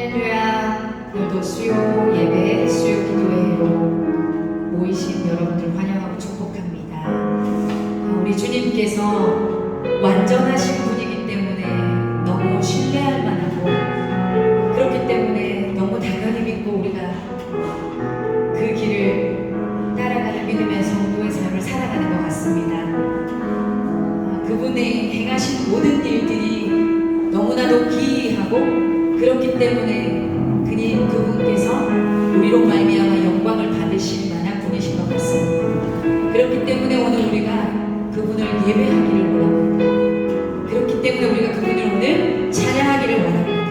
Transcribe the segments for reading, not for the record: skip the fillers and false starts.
할렐루야. 오늘도 수요 예배, 수요 기도회로 모이신 여러분들 환영하고 축복합니다. 우리 주님께서 완전하신 분이기 때문에 너무 신뢰할 만하고, 그렇기 때문에 너무 당연히 믿고 우리가 그 길을 따라가는 믿음의 성도의 삶을 살아가는 것 같습니다. 그분의 행하신 모든 일들이 너무나도 기이하고, 그렇기 때문에 그분께서 우리로 말미암아 영광을 받으실 만한 분이신 것 같습니다. 그렇기 때문에 오늘 우리가 그분을 예배하기를 원합니다. 그렇기 때문에 우리가 그분을 오늘 찬양하기를 원합니다.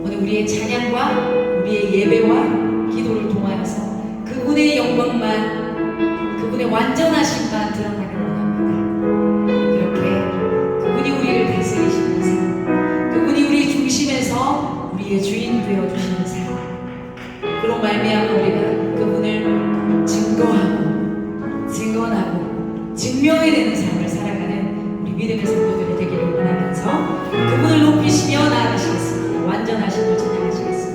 오늘 우리의 찬양과 우리의 예배와 기도를 통하여서 그분의 영광만, 그분의 완전하심만 드러나기를 원합니다. 그렇게 그분이 우리를 다스리시면서, 그분이 우리 중심에서 우리의 주인 되어주시는 삶, 그런 말미암아 우리가 그분을 증거하고 증언하고 증명해내는 삶을 살아가는 우리 믿음의 성도들이 되기를 원하면서 그분을 높이시며 나아가시겠습니다. 완전하신 분 찬양하시겠습니다.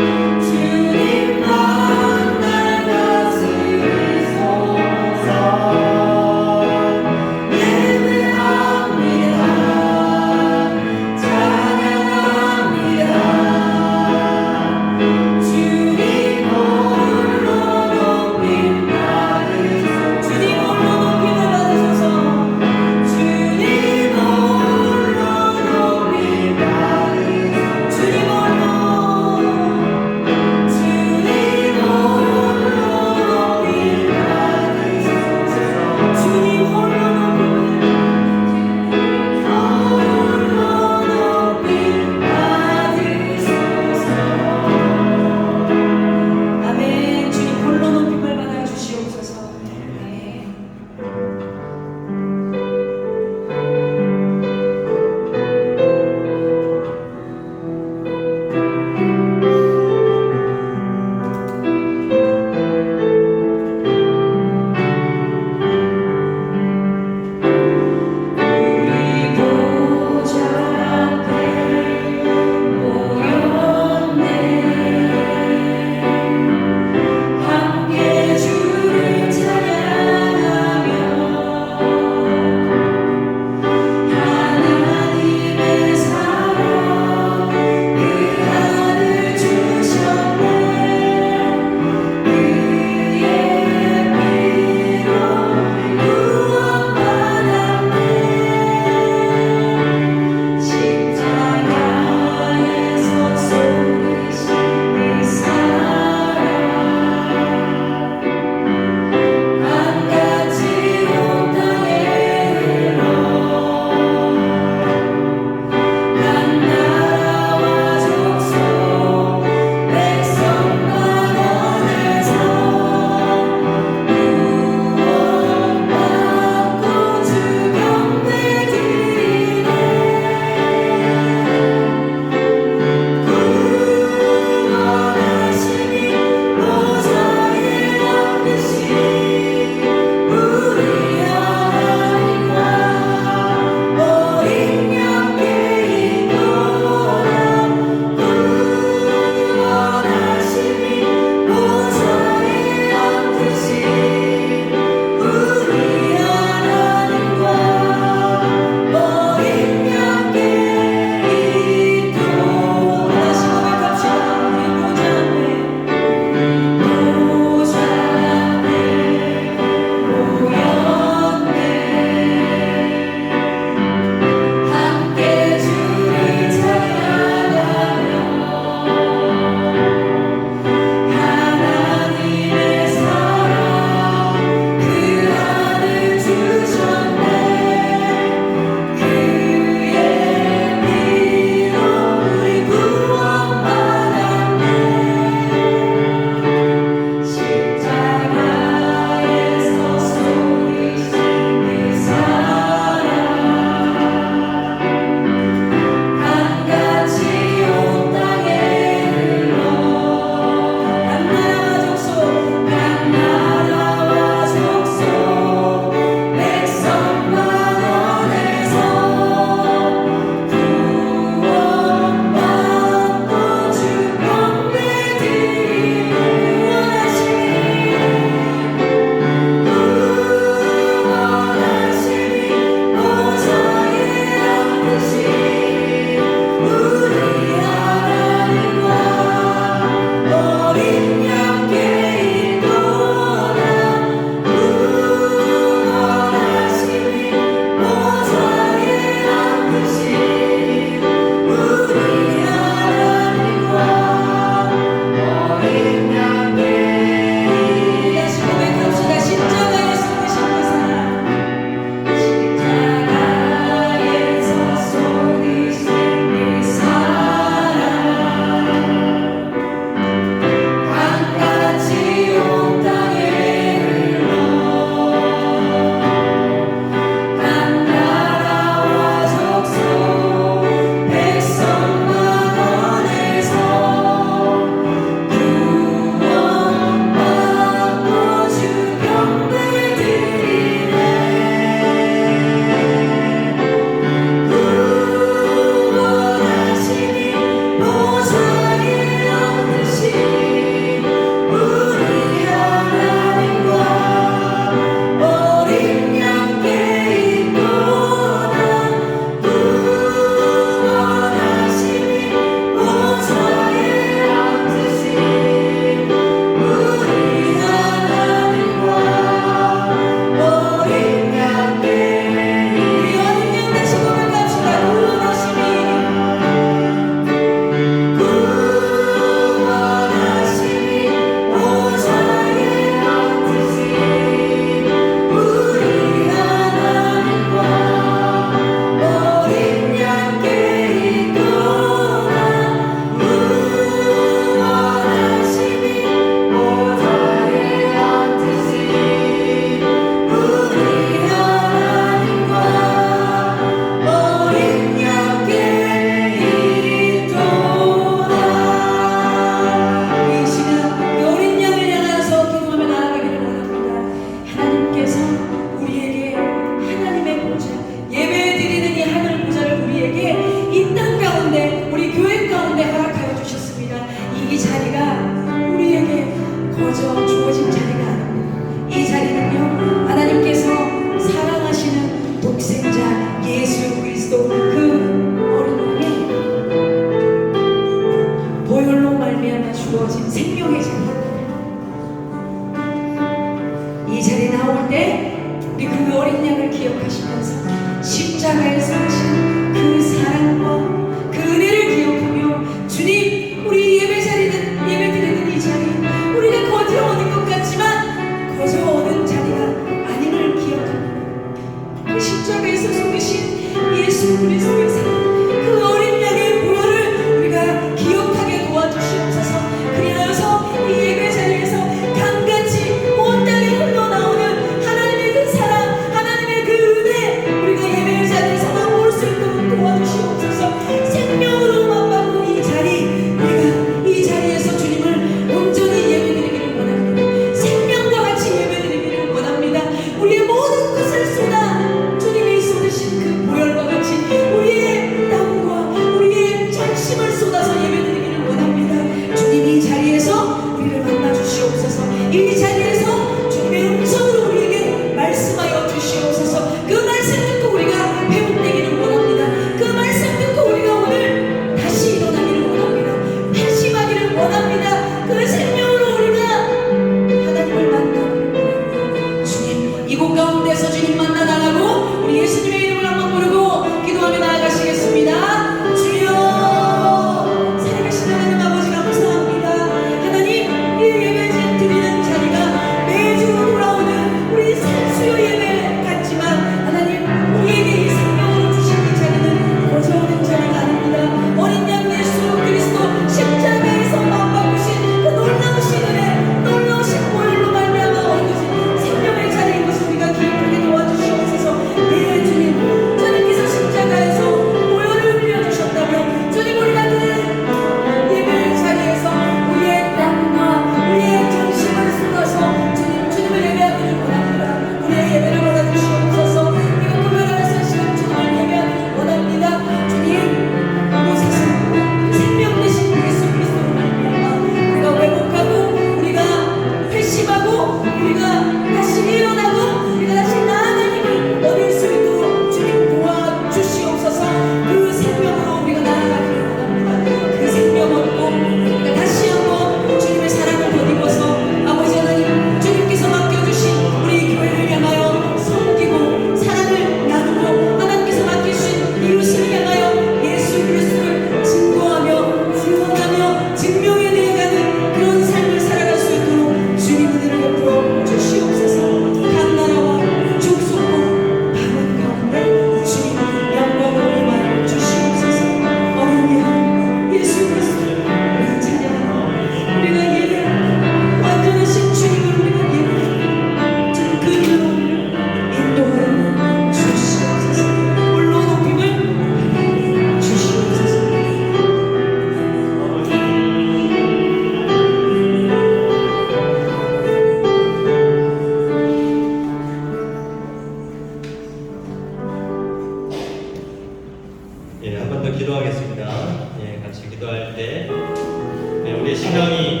있는데, 우리 신앙이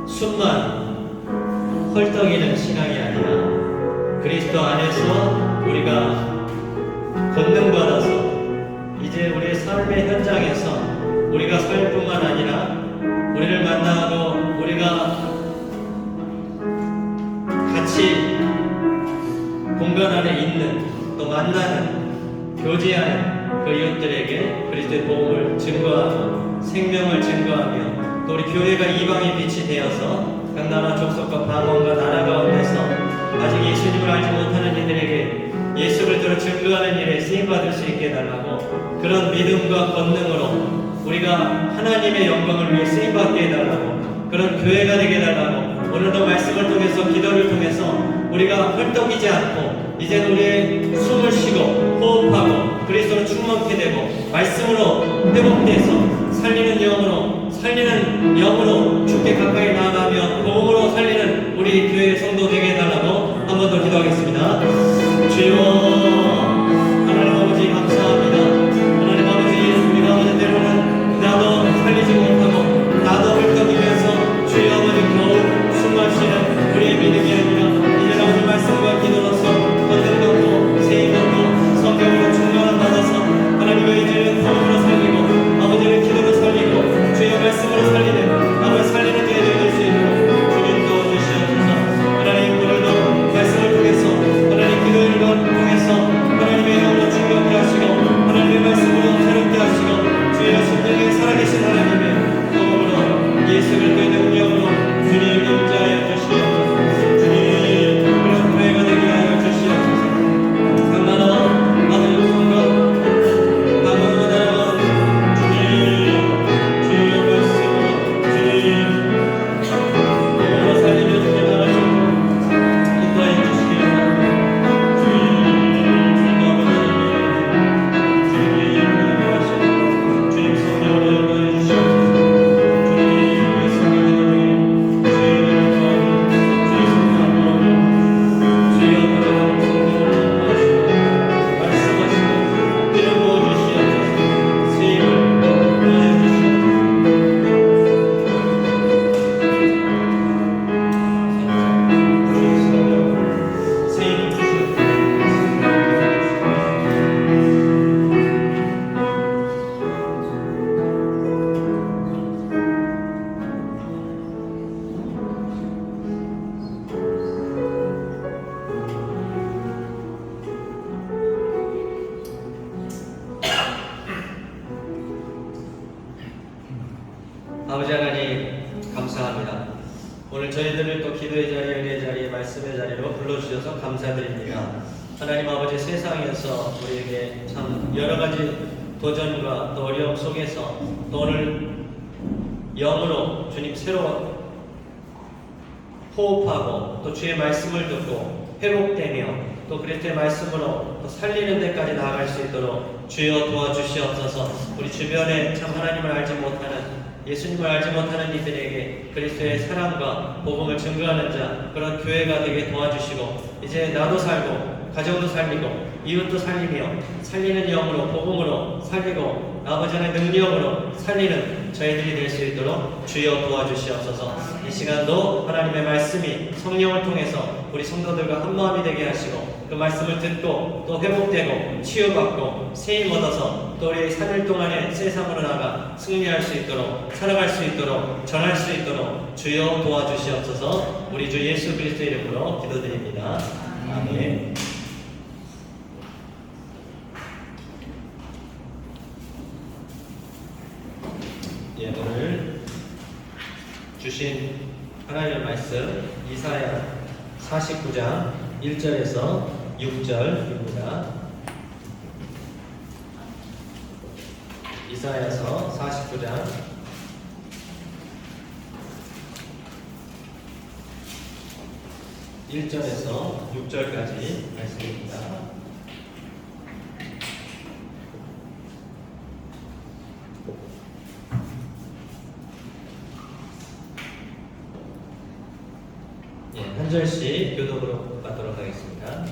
숨만 헐떡이는 신앙이 아니라 그리스도 안에서 우리가 권능받아서 이제 우리의 삶의 현장에서 우리가 살 뿐만 아니라 우리를 만나고 우리가 같이 공간 안에 있는, 또 만나는, 교제하는 그 이웃들에게 그리스도의 복음을 증거하고 생명을 증거하며, 또 우리 교회가 이방의 빛이 되어서 각 나라 족속과 방언과 나라 가운데서 아직 예수님을 알지 못하는 이들에게 예수를 들어 증거하는 일에 쓰임받을 수 있게 해달라고, 그런 믿음과 권능으로 우리가 하나님의 영광을 위해 쓰임받게 해달라고, 그런 교회가 되게 해달라고, 오늘도 말씀을 통해서 기도를 통해서 우리가 헐떡이지 않고 이제는 우리의 숨을 쉬고 호흡하고 그리스도로 충만케 되고 말씀으로 회복돼서 살리는 영으로 주께 가까이 나아가며 복음으로 살리는 우리 교회의 성도 되게 해달라고 한 번 더 기도하겠습니다. 주여 하나님 아버지 감사합니다. 하나님 아버지, 우리가 아버지 때로는 나도 살리지 못하고 나도 헐떡이면서 주여 아버지 겨우 숨만 쉬는 우리의 믿음이 아니라 이제 나오는 말씀과 기도로서 권능받고 세임받고 성경으로 충만함 받아서 하나님의 이제는 복음으로 살리고 아버지를 기도로 살리고 주의 말씀으로 살리는 아버지 살리는 교회 될 수 있도록 주님 도와주시옵소서. 하나님 오늘도 말씀을 통해서 하나님 기도를 통해서 하나님의 영으로 충만케 하시고 하나님의 말씀으로 새롭게 하시고 주의 성령의 살아계신 하나님의 복음으로 예수 그리스도의 능력으로 주님 임자하여 주시옵소서. 주님 그런 교회가 되게 하여 주시옵소서. 각 나라 아버지 성과 방언과 나라 주의 말씀으로 주님 복음으로 살리며 주님 하나님 인도하여 주시기 바랍니다. 주님 아버지 주님 성령으로 인도하여 주시옵소서. 아버지 하나님 감사합니다. 오늘 저희들을 또 기도의 자리에, 은혜의 자리에, 말씀의 자리로 불러주셔서 감사드립니다. 하나님 아버지, 세상에서 우리에게 참 여러가지 도전과 또 어려움 속에서 또 오늘 영으로 주님 새로 호흡하고 또 주의 말씀을 듣고 회복되며 또 그리스도의 말씀으로 또 살리는 데까지 나아갈 수 있도록 주여 도와주시옵소서. 우리 주변에 참 하나님을 알지 못하는, 예수님을 알지 못하는 이들에게 그리스도의 사랑과 복음을 증거하는 자, 그런 교회가 되게 도와주시고 이제 나도 살고 가정도 살리고 이웃도 살리며 살리는 영으로 복음으로 살리고 아버지의 능력으로 살리는 저희들이 될 수 있도록 주여 도와주시옵소서. 이 시간도 하나님의 말씀이 성령을 통해서 우리 성도들과 한마음이 되게 하시고 그 말씀을 듣고 또 회복되고 치유받고 세임 얻어서 또 우리 3일 동안에 세상으로 나가 승리할 수 있도록, 살아갈 수 있도록, 전할 수 있도록 주여 도와주시옵소서. 우리 주 예수 그리스도의 이름으로 기도드립니다. 아멘. 예, 오늘 주신 하나님의 말씀 이사야 49장 1절에서 6절입니다. 이사야서 49장 1절에서 6절까지 말씀입니다. 한 절씩 교독으로 받도록 하겠습니다.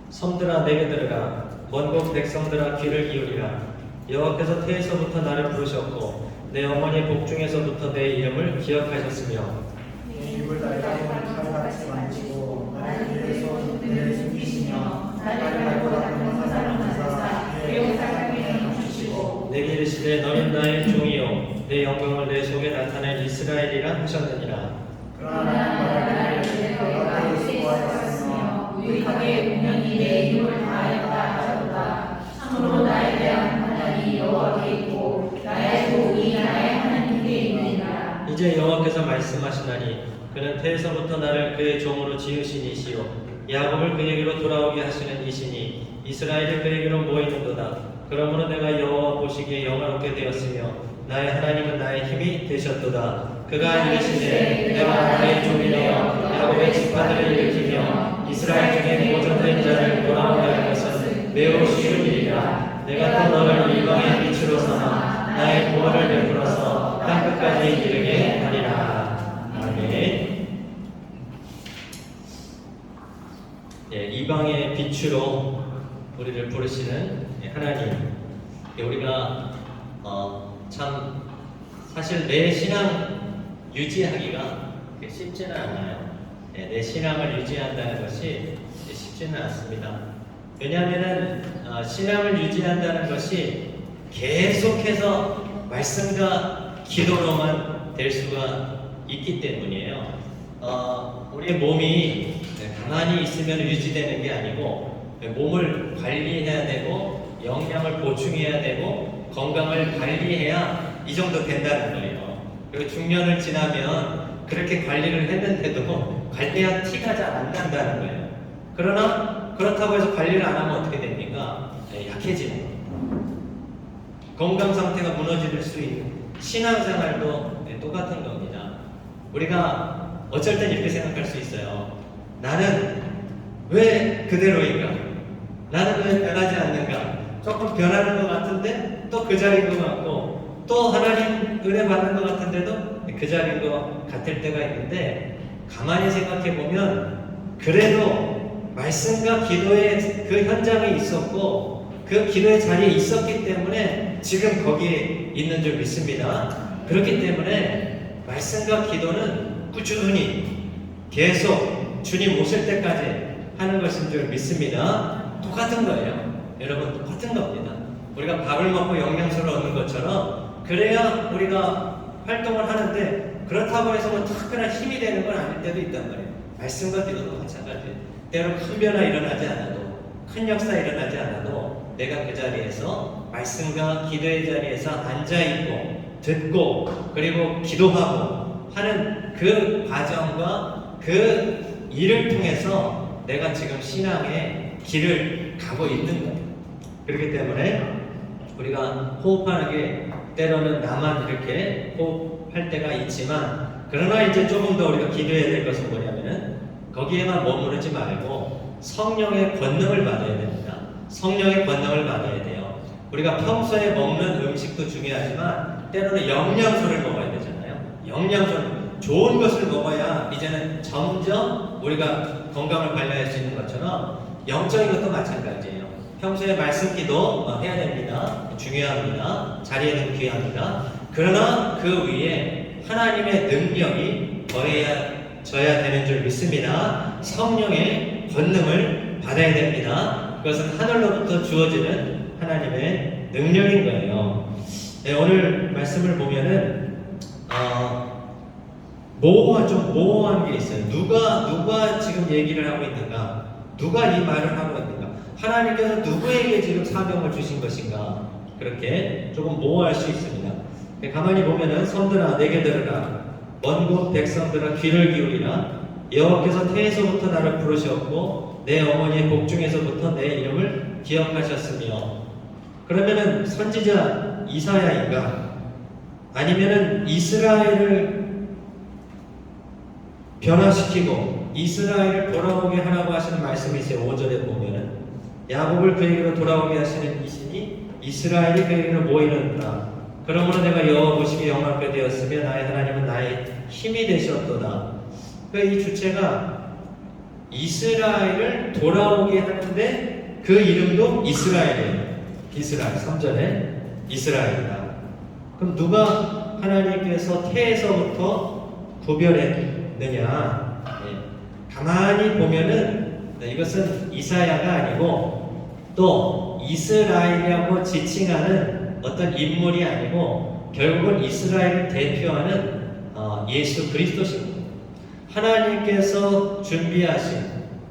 섬들아 내게 들으라, 먼 곳 백성들아 귀를 기울이라. 여호와께서 태에서부터 나를 부르셨고 내 어머니 복중에서부터 내 이름을 기억하셨으며 내 입을 달달이 칼같이 만지고 나를 위해서 내 숨기시며 나를 알고 닦는 사람을 하사 내 영상을 주시고 내게 이르시되 너는 나의 종이요 내 영광을 내 속에 나타낸 이스라엘이라 하셨느니라. 그러나 말하기를 내가 예수하였으며 유익하게 분명히 내 힘을 다하였다 하셨다. 참으로 나에 대한 판단이 여호와께 있고 나의 복이 나의 하나님께 있느니라. 이제 여호와께서 말씀하시나니 그는 태에서부터 나를 그의 종으로 지으신 이시요 야곱을 그에게로 돌아오게 하시는 이시니 이스라엘이 그에게로 모이는도다. 그러므로 내가 여호와 보시기에 영화롭게 되었으며 나의 하나님은 나의 힘이 되셨도다. 그가 이르시되 내가 나의 종이 되어 야곱의 지파들을 일으키며 이스라엘 중에 모전된 자를 돌아오게 할 것은 매우 쉬운 일이라. 내가 또 너를 이방의 빛으로 삼아 나의 구원을 베풀어서 땅끝까지 이르게 하리라. 아멘. 예, 이방의 빛으로 우리를 부르시는 하나님. 우리가 참 사실 내 신앙 유지하기가 쉽지는 않아요. 내 신앙을 유지한다는 것이 쉽지는 않습니다. 왜냐하면 신앙을 유지한다는 것이 계속해서 말씀과 기도로만 될 수가 있기 때문이에요. 우리의 몸이 가만히 있으면 유지되는 게 아니고 몸을 관리해야 되고 영양을 보충해야 되고 건강을 관리해야 이 정도 된다는 거예요. 그리고 중년을 지나면 그렇게 관리를 했는데도 관리한 티가 잘 안 난다는 거예요. 그러나 그렇다고 해서 관리를 안 하면 어떻게 됩니까? 약해지는 거예요. 건강 상태가 무너질 수 있는 신앙생활도 똑같은 겁니다. 우리가 어쩔 땐 이렇게 생각할 수 있어요. 나는 왜 그대로인가? 나는 왜 변하지 않는가? 조금 변하는 것 같은데 또 그 자리인 것 같고 또 하나님 은혜 받는 것 같은데도 그 자리인 것 같을 때가 있는데 가만히 생각해 보면 그래도 말씀과 기도의 그 현장에 있었고 그 기도의 자리에 있었기 때문에 지금 거기에 있는 줄 믿습니다. 그렇기 때문에 말씀과 기도는 꾸준히 계속 주님 오실 때까지 하는 것인 줄 믿습니다. 똑같은 거예요. 여러분 똑같은 겁니다. 우리가 밥을 먹고 영양소를 얻는 것처럼 그래야 우리가 활동을 하는데 그렇다고 해서 뭐 특별한 힘이 되는 건 아닐 때도 있단 말이에요. 말씀과 기도도 마찬가지예요. 때로 큰 변화 일어나지 않아도 큰 역사 일어나지 않아도 내가 그 자리에서 말씀과 기도의 자리에서 앉아있고 듣고 그리고 기도하고 하는 그 과정과 그 일을 통해서 내가 지금 신앙의 길을 가고 있는 거예요. 그렇기 때문에 우리가 호흡하는 게 때로는 나만 이렇게 호흡할 때가 있지만 그러나 이제 조금 더 우리가 기도해야 될 것은 뭐냐면은 거기에만 머무르지 말고 성령의 권능을 받아야 됩니다. 성령의 권능을 받아야 돼요. 우리가 평소에 먹는 음식도 중요하지만 때로는 영양소를 먹어야 되잖아요. 영양소를 좋은 것을 먹어야 이제는 점점 우리가 건강을 관리할 수 있는 것처럼 영적인 것도 마찬가지예요. 평소에 말씀 기도 해야 됩니다. 중요합니다. 자리에는 귀합니다. 그러나 그 위에 하나님의 능력이 더해져야 되는 줄 믿습니다. 성령의 권능을 받아야 됩니다. 그것은 하늘로부터 주어지는 하나님의 능력인 거예요. 네, 오늘 말씀을 보면은 좀 모호한 게 있어요. 누가 지금 얘기를 하고 있는가? 누가 이 말을 하고 있는가? 하나님께서 누구에게 지금 사명을 주신 것인가? 그렇게 조금 모호할 수 있습니다. 가만히 보면은 성들아 내게 들으라 먼 곳 백성들아 귀를 기울이라 여호와께서 태에서부터 나를 부르셨고 내 어머니의 복중에서부터 내 이름을 기억하셨으며 그러면은 선지자 이사야인가? 아니면은 이스라엘을 변화시키고 이스라엘을 돌아오게 하라고 하시는 말씀이 있어요. 5절에 보면은 야곱을 그에게로 돌아오게 하시는 이신이 이스라엘이 그에게로 모이는다. 그러므로 내가 여호와 보시기에 영광롭게 되었으며 나의 하나님은 나의 힘이 되셨도다. 이 주체가 이스라엘을 돌아오게 하는데 그 이름도 이스라엘이에요. 이스라엘 3절에 이스라엘이다. 그럼 누가 하나님께서 태에서부터 구별했느냐? 가만히 보면은 이것은 이사야가 아니고 또 이스라엘이라고 지칭하는 어떤 인물이 아니고 결국은 이스라엘을 대표하는 예수 그리스도십니다. 하나님께서 준비하신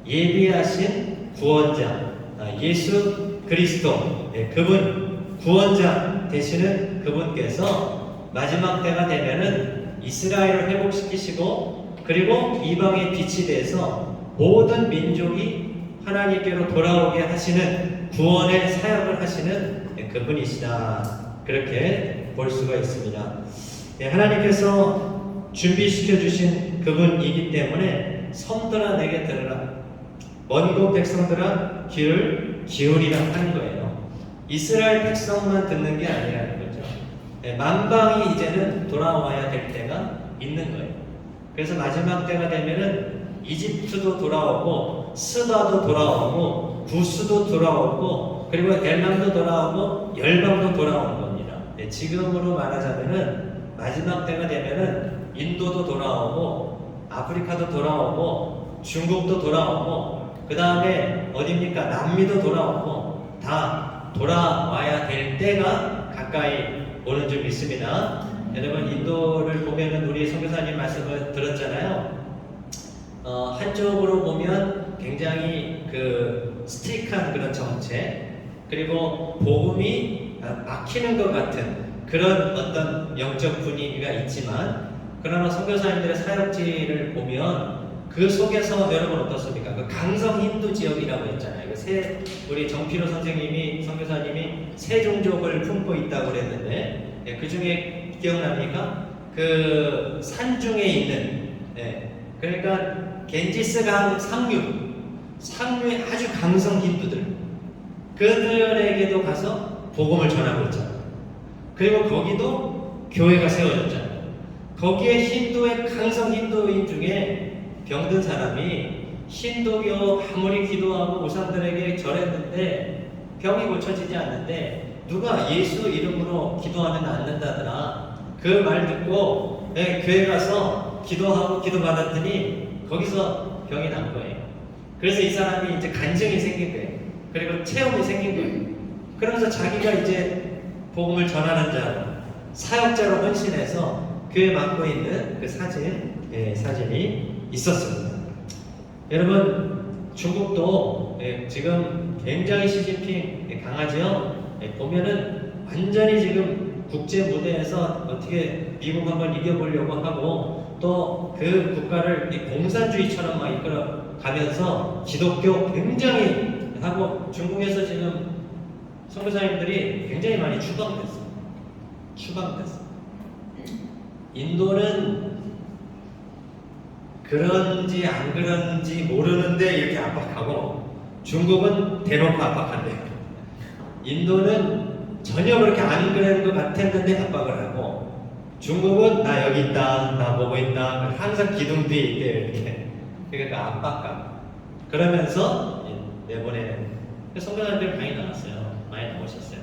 예비하신 구원자 예수 그리스도 그분 구원자 되시는 그분께서 마지막 때가 되면은 이스라엘을 회복시키시고 그리고 이방의 빛이 돼서 모든 민족이 하나님께로 돌아오게 하시는 구원의 사역을 하시는 그분이시다. 그렇게 볼 수가 있습니다. 하나님께서 준비시켜 주신 그분이기 때문에 성들아 내게 들으라. 먼곳 백성들아 귀를 기울이라 하는 거예요. 이스라엘 백성만 듣는 게 아니라는 거죠. 만방이 이제는 돌아와야 될 때가 있는 거예요. 그래서 마지막 때가 되면은 이집트도 돌아오고 스바도 돌아오고 구스도 돌아오고 그리고 엘람도 돌아오고 열방도 돌아오는 겁니다. 지금으로 말하자면은 마지막 때가 되면은 인도도 돌아오고 아프리카도 돌아오고 중국도 돌아오고 그 다음에 어딥니까? 남미도 돌아오고 다 돌아와야 될 때가 가까이 오는 줄 믿습니다. 여러분 인도를 보면은 우리 선교사님 말씀을 들었잖아요. 한쪽으로 보면 굉장히 그 스틱한 그런 정책 그리고 복음이 막히는 것 같은 그런 어떤 영적 분위기가 있지만 그러나 선교사님들의 사역지를 보면 그 속에서 여러분 어떻습니까? 그 강성 힌두 지역이라고 했잖아요. 우리 정필호 선생님이 선교사님이 세 종족을 품고 있다고 그랬는데 그 중에 기억납니까? 그 산중에 있는 그러니까 겐지스 상류의 아주 강성 힌두들 그들에게도 가서 복음을 전하고 있잖아요. 그리고 거기도 교회가 세워졌잖아요. 거기에 강성 힌두인 중에 병든 사람이 힌두교 아무리 기도하고 우상들에게 절했는데 병이 고쳐지지 않는데 누가 예수 이름으로 기도하면 낫는다더라. 그 말 듣고 교회 가서 기도하고 기도받았더니 거기서 병이 난 거예요. 그래서 이 사람이 이제 간증이 생긴 거예요. 그리고 체험이 생긴 거예요. 그러면서 자기가 이제 복음을 전하는 자로 사역자로 헌신해서 교회 맡고 있는 그 사진이 있었습니다. 여러분 중국도 지금 굉장히 시진핑 강하죠. 보면은 완전히 지금 국제 무대에서 어떻게 미국 한번 이겨보려고 하고 또 그 국가를 공산주의처럼 막 이끌어 가면서 기독교 굉장히 하고 중국에서 지금 선교사님들이 굉장히 많이 추방됐어요. 인도는 그런지 안 그런지 모르는데 이렇게 압박하고 중국은 대놓고 압박한대요. 인도는 전혀 그렇게 안 그런 것 같았는데 압박을 하고 중국은 나 여기 있다, 나 보고 있다, 항상 기둥 뒤에 있대요. 이렇게. 그러니까 압박감. 그러면서 내보내는 선교사님들 많이 나왔어요. 많이 나오셨어요.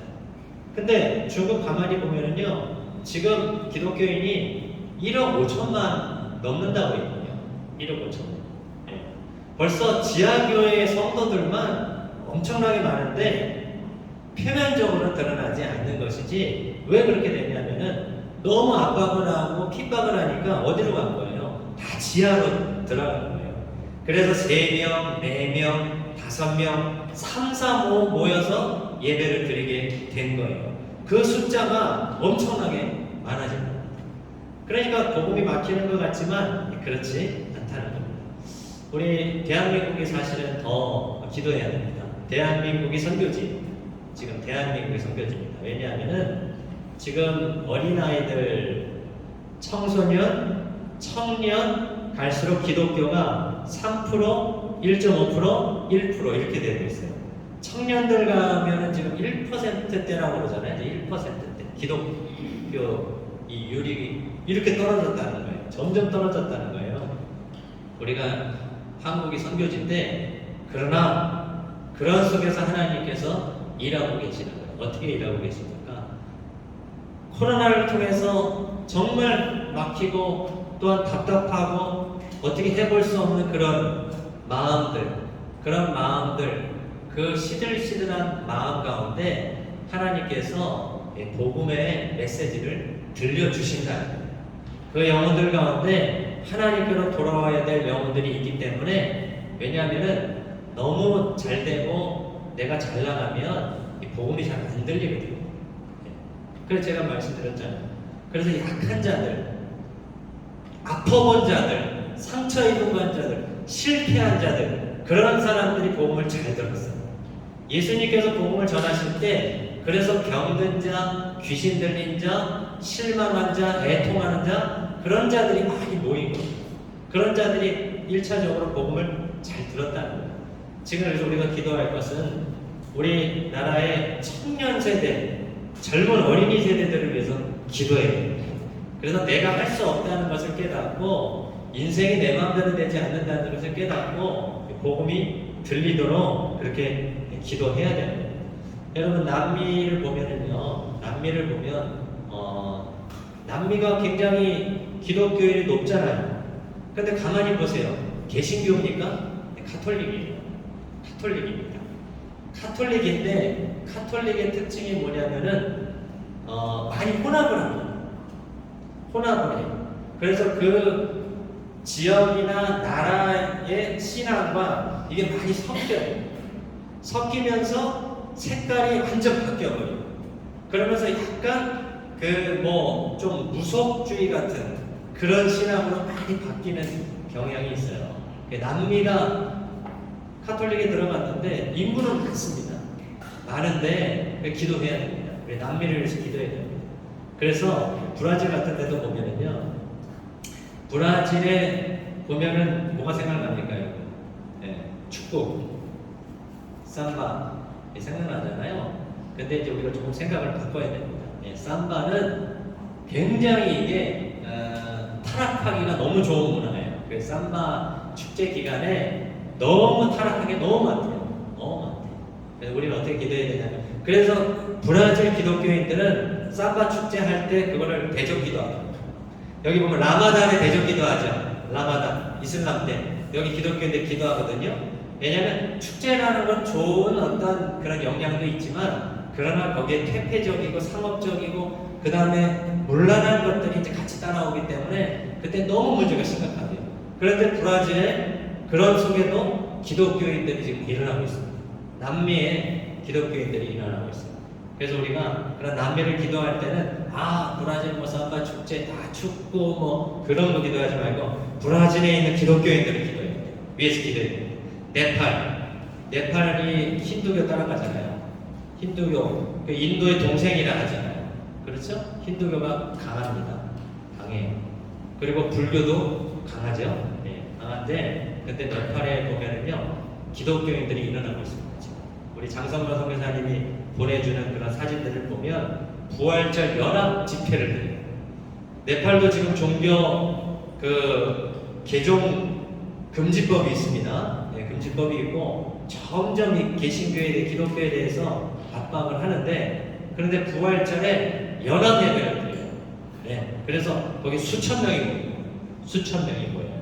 근데 중국 가만히 보면은요, 지금 기독교인이 1억 5천만 넘는다고 있거든요. 1억 5천만. 벌써 지하교회 성도들만 엄청나게 많은데 표면적으로 드러나지 않는 것이지 왜 그렇게 됐냐면은 너무 압박을 하고 핍박을 하니까 어디로 간 거예요? 다 지하로 들어간 거예요. 그래서 3명, 4명, 5명, 3, 4, 5 모여서 예배를 드리게 된 거예요. 그 숫자가 엄청나게 많아진 거예요. 그러니까 복음이 막히는 것 같지만 그렇지 않다는 겁니다. 우리 대한민국이 사실은 더 기도해야 됩니다. 대한민국이 선교지. 지금 대한민국이 선교지입니다. 왜냐하면은 지금 어린아이들, 청소년, 청년 갈수록 기독교가 3%, 1.5%, 1% 이렇게 되고 있어요. 청년들 가면은 지금 1%대라고 그러잖아요. 이제 1%대. 기독교 이 유릭이 이렇게 떨어졌다는 거예요. 점점 떨어졌다는 거예요. 우리가 한국이 선교지인데 그러나 그런 속에서 하나님께서 일하고 계시는 거예요. 어떻게 일하고 계십니까? 코로나를 통해서 정말 막히고 또한 답답하고 어떻게 해볼 수 없는 그런 마음들, 그 시들시들한 마음 가운데 하나님께서 복음의 메시지를 들려주신다. 그 영혼들 가운데 하나님께로 돌아와야 될 영혼들이 있기 때문에, 왜냐하면은 너무 잘 되고 내가 잘 나가면 이 복음이 잘 안 들리거든요. 그래서 제가 말씀드렸잖아요. 그래서 약한 자들, 아파본 자들, 상처 입은 자들, 실패한 자들, 그런 사람들이 복음을 잘 들었어요. 예수님께서 복음을 전하실 때 그래서 병든 자, 귀신 들린 자, 실망한 자, 애통하는 자, 그런 자들이 많이 모이고, 그런 자들이 1차적으로 복음을 잘 들었다는 거예요. 지금 그래서 우리가 기도할 것은 우리나라의 청년 세대, 젊은 어린이 세대들을 위해서 기도해야 됩니다. 그래서 내가 할 수 없다는 것을 깨닫고, 인생이 내 마음대로 되지 않는다는 것을 깨닫고 복음이 들리도록 그렇게 기도해야 됩니다. 여러분, 남미를 보면은요, 남미가 굉장히 기독교율이 높잖아요. 근데 가만히 보세요. 개신교입니까? 가톨릭이에요. 가톨릭입니다. 가톨릭인데, 가톨릭의 특징이 뭐냐면은 많이 혼합을 합니다. 혼합을 해요. 그래서 그 지역이나 나라의 신앙과 이게 많이 섞여요. 섞이면서 색깔이 완전 바뀌어버려요. 그러면서 약간 좀 무속주의 같은 그런 신앙으로 많이 바뀌는 경향이 있어요. 남미가 카톨릭에 들어갔는데 인구는 많습니다. 많은데 기도해야 됩니다. 남미를 위해서 기도해야 됩니다. 그래서 브라질 같은 데도 보면은요, 브라질에 보면은 뭐가 생각납니까? 축구, 삼바 생각나잖아요. 근데 이제 우리가 조금 생각을 바꿔야 됩니다. 삼바는 굉장히 이게 타락하기가 너무 좋은 문화예요. 그 삼바 축제 기간에 너무 타락하게 너무 많대요. 너무 많대요. 그래서 우리는 어떻게 기도해야 되냐면, 그래서 브라질 기독교인들은 삼바 축제 할 때 그거를 대적 기도하고, 여기 보면 라마단에 대적 기도하죠. 라마단, 이슬람 때 여기 기독교인들 기도하거든요. 왜냐하면 축제라는 건 좋은 어떤 그런 영향도 있지만, 그러나 거기에 퇴폐적이고 상업적이고 그 다음에 문란한 것들이 이제 같이 따라오기 때문에 그때 너무 문제가 심각하대요. 그런데 브라질에 그런 속에도 기독교인들이 지금 일어나고 있습니다. 남미에 기독교인들이 일어나고 있습니다. 그래서 우리가 그런 남미를 기도할 때는 브라질 삼바 축제 다 춥고 그런 거 기도하지 말고 브라질에 있는 기독교인들을 기도해야 돼요. 위에서 기도해야 돼요. 네팔이 힌두교 따라가잖아요. 힌두교, 인도의 동생이라 하잖아요. 그렇죠? 힌두교가 강합니다. 강해요. 그리고 불교도 강하죠. 강한데, 그때 네팔에 보면은요, 기독교인들이 일어나고 있습니다. 우리 장성만 선교사님이 보내주는 그런 사진들을 보면 부활절 연합 집회를 해요. 네팔도 지금 종교 개종 금지법이 있습니다. 금지법이 있고 점점 이 개신교에 대해 기독교에 대해서 압박을 하는데, 그런데 부활절에 연합 예배를 드려요. 그래서 거기 수천 명이 모여요.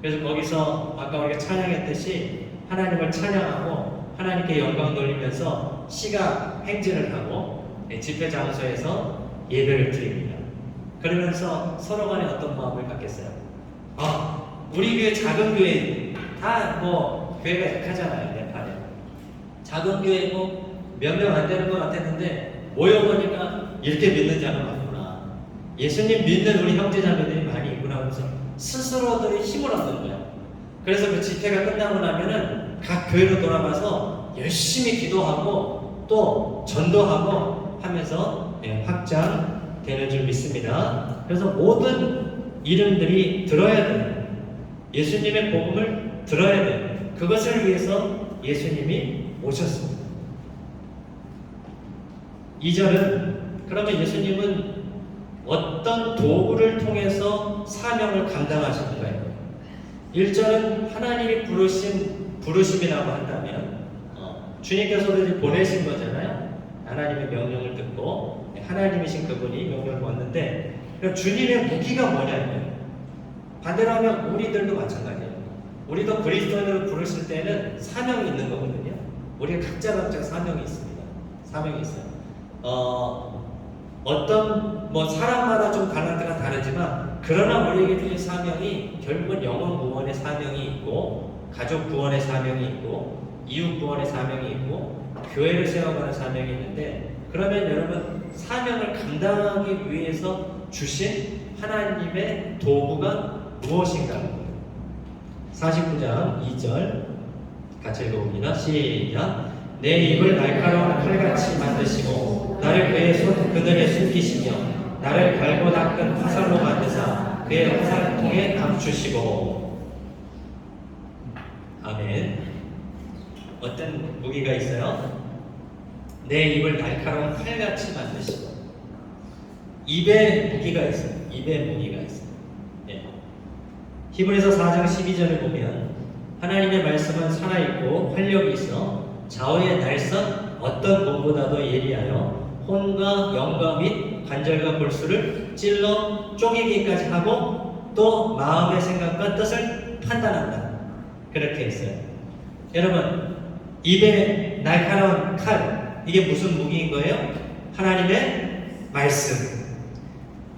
그래서 거기서 아까 우리가 찬양했듯이 하나님을 찬양하고 하나님께 영광 돌리면서 시각 행진을 하고 집회 장소에서 예배를 드립니다. 그러면서 서로 간에 어떤 마음을 갖겠어요? 우리 교회 작은 교회 다 교회가 약하잖아요. 네팔에 작은 교회고 몇 명 안 되는 것 같았는데 모여보니까 이렇게 믿는 자가 많구나. 예수님 믿는 우리 형제자매들이 많이 있구나 하면서 스스로들이 힘을 얻는 거예요. 그래서 그 집회가 끝나고 나면은 각 교회로 돌아가서 열심히 기도하고 또 전도하고 하면서 확장되는 줄 믿습니다. 그래서 모든 이름들이 들어야 돼요. 예수님의 복음을 들어야 돼요. 그것을 위해서 예수님이 오셨습니다. 2절은 그러면 예수님은 어떤 도구를 통해서 사명을 감당하시는가요? 1절은 하나님이 부르심이라고 한다면 주님께서도 보내신 거잖아요. 하나님의 명령을 듣고 하나님이신 그분이 명령을 받는데, 그럼 주님의 무기가 뭐냐면, 반대로 하면 우리들도 마찬가지예요. 우리도 그리스도인으로 부르실 때는 사명이 있는 거거든요. 우리가 각자 사명이 있습니다. 사명이 있어요. 어떤 사람마다 좀 달란트가 다르지만, 그러나 우리에게 주신 사명이 결국은 영혼 구원의 사명이 있고, 가족 구원의 사명이 있고, 이웃 구원의 사명이 있고, 교회를 세워가는 사명이 있는데, 그러면 여러분 사명을 감당하기 위해서 주신 하나님의 도구가 무엇인가는 거예요. 49장 2절 같이 읽어봅니다. 시작. 내 입을 날카로운 칼같이 만드시고 나를 그의 손 그늘에 숨기시며 나를 갈고 닦은 화살로 만드사 그의 화살통에 감추시고. 아멘. 어떤 무기가 있어요? 내 입을 날카로운 칼같이 만드시고. 입에 무기가 있어요. 입에 무기가 있어요. 예. 히브리서 4장 12절을 보면 하나님의 말씀은 살아있고 활력이 있어 좌우의 날선 어떤 몸보다도 예리하여 혼과 영과 및 관절과 골수를 찔러 쪼개기까지 하고 또 마음의 생각과 뜻을 판단한다. 그렇게 했어요. 여러분, 입에 날카로운 칼, 이게 무슨 무기인 거예요? 하나님의 말씀.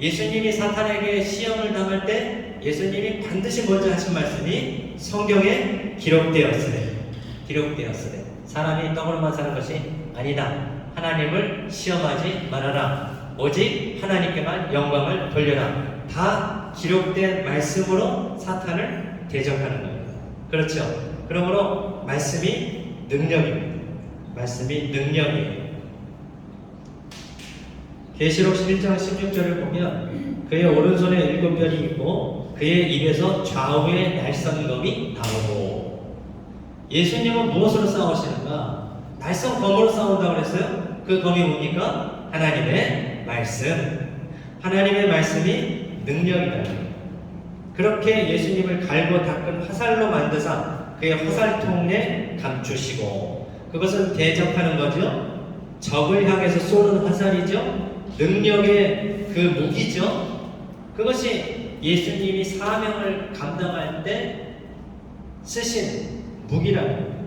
예수님이 사탄에게 시험을 당할 때 예수님이 반드시 먼저 하신 말씀이 성경에 기록되었으되 사람이 떡으로만 사는 것이 아니다. 하나님을 시험하지 말아라. 오직 하나님께만 영광을 돌려라. 다 기록된 말씀으로 사탄을 대적하는 겁니다. 그렇죠? 그러므로 말씀이 능력입니다. 말씀이 능력이에요. 계시록 11장 16절을 보면 그의 오른손에 7별이 있고 그의 입에서 좌우의 날선검이 나오고. 예수님은 무엇으로 싸우시는가? 날선 검으로 싸운다고 그랬어요. 그 검이 뭡니까? 하나님의 말씀. 하나님의 말씀이 능력이다. 그렇게 예수님을 갈고 닦은 화살로 만드사 그의 화살통에 감추시고. 그것은 대적하는 거죠. 적을 향해서 쏘는 화살이죠. 능력의 그 무기죠. 그것이 예수님이 사명을 감당할 때 쓰신 무기라는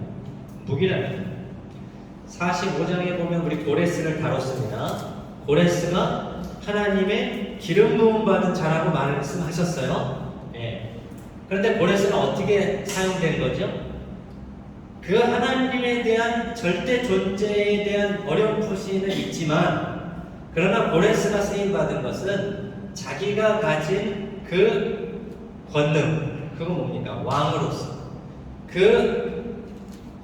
45장에 보면 우리 고레스를 다뤘습니다. 고레스가 하나님의 기름 부음 받은 자라고 말씀하셨어요. 예. 그런데 고레스는 어떻게 사용된 거죠? 그 하나님에 대한 절대 존재에 대한 어렴풋이는 있지만, 그러나 고레스가 쓰임 받은 것은 자기가 가진 그 권능, 그건 뭡니까? 왕으로서 그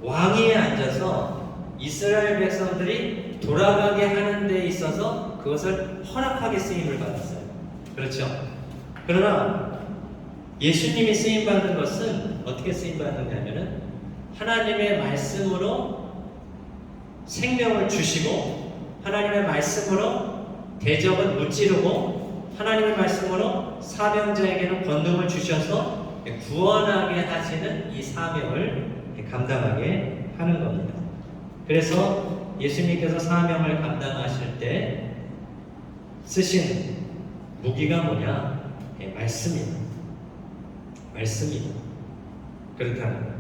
왕위에 앉아서 이스라엘 백성들이 돌아가게 하는 데 있어서 그것을 허락하게 쓰임을 받았어요. 그렇죠? 그러나 예수님이 쓰임 받은 것은 어떻게 쓰임 받았냐면은 하나님의 말씀으로 생명을 주시고 하나님의 말씀으로 대적은 무찌르고 하나님의 말씀으로 사명자에게는 권능을 주셔서 구원하게 하시는 이 사명을 감당하게 하는 겁니다. 그래서 예수님께서 사명을 감당하실 때 쓰신 무기가 뭐냐? 말씀입니다. 그렇다는 거예요.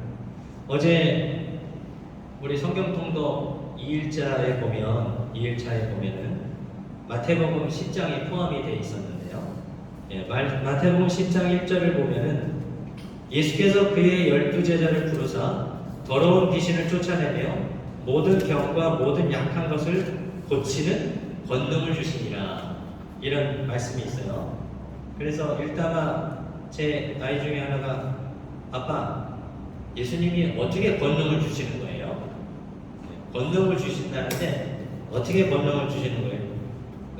어제 우리 성경통독 2일차에 보면은 마태복음 10장이 포함이 되어 있었는데요. 마태복음 10장 1절을 보면은 예수께서 그의 12제자를 부르사 더러운 귀신을 쫓아내며 모든 병과 모든 약한 것을 고치는 권능을 주시니라. 이런 말씀이 있어요. 그래서 읽다가 제 아이 중에 하나가 아빠, 예수님이 어떻게 권능을 주시는 거예요? 권능을 주신다는데 어떻게 권능을 주시는 거예요?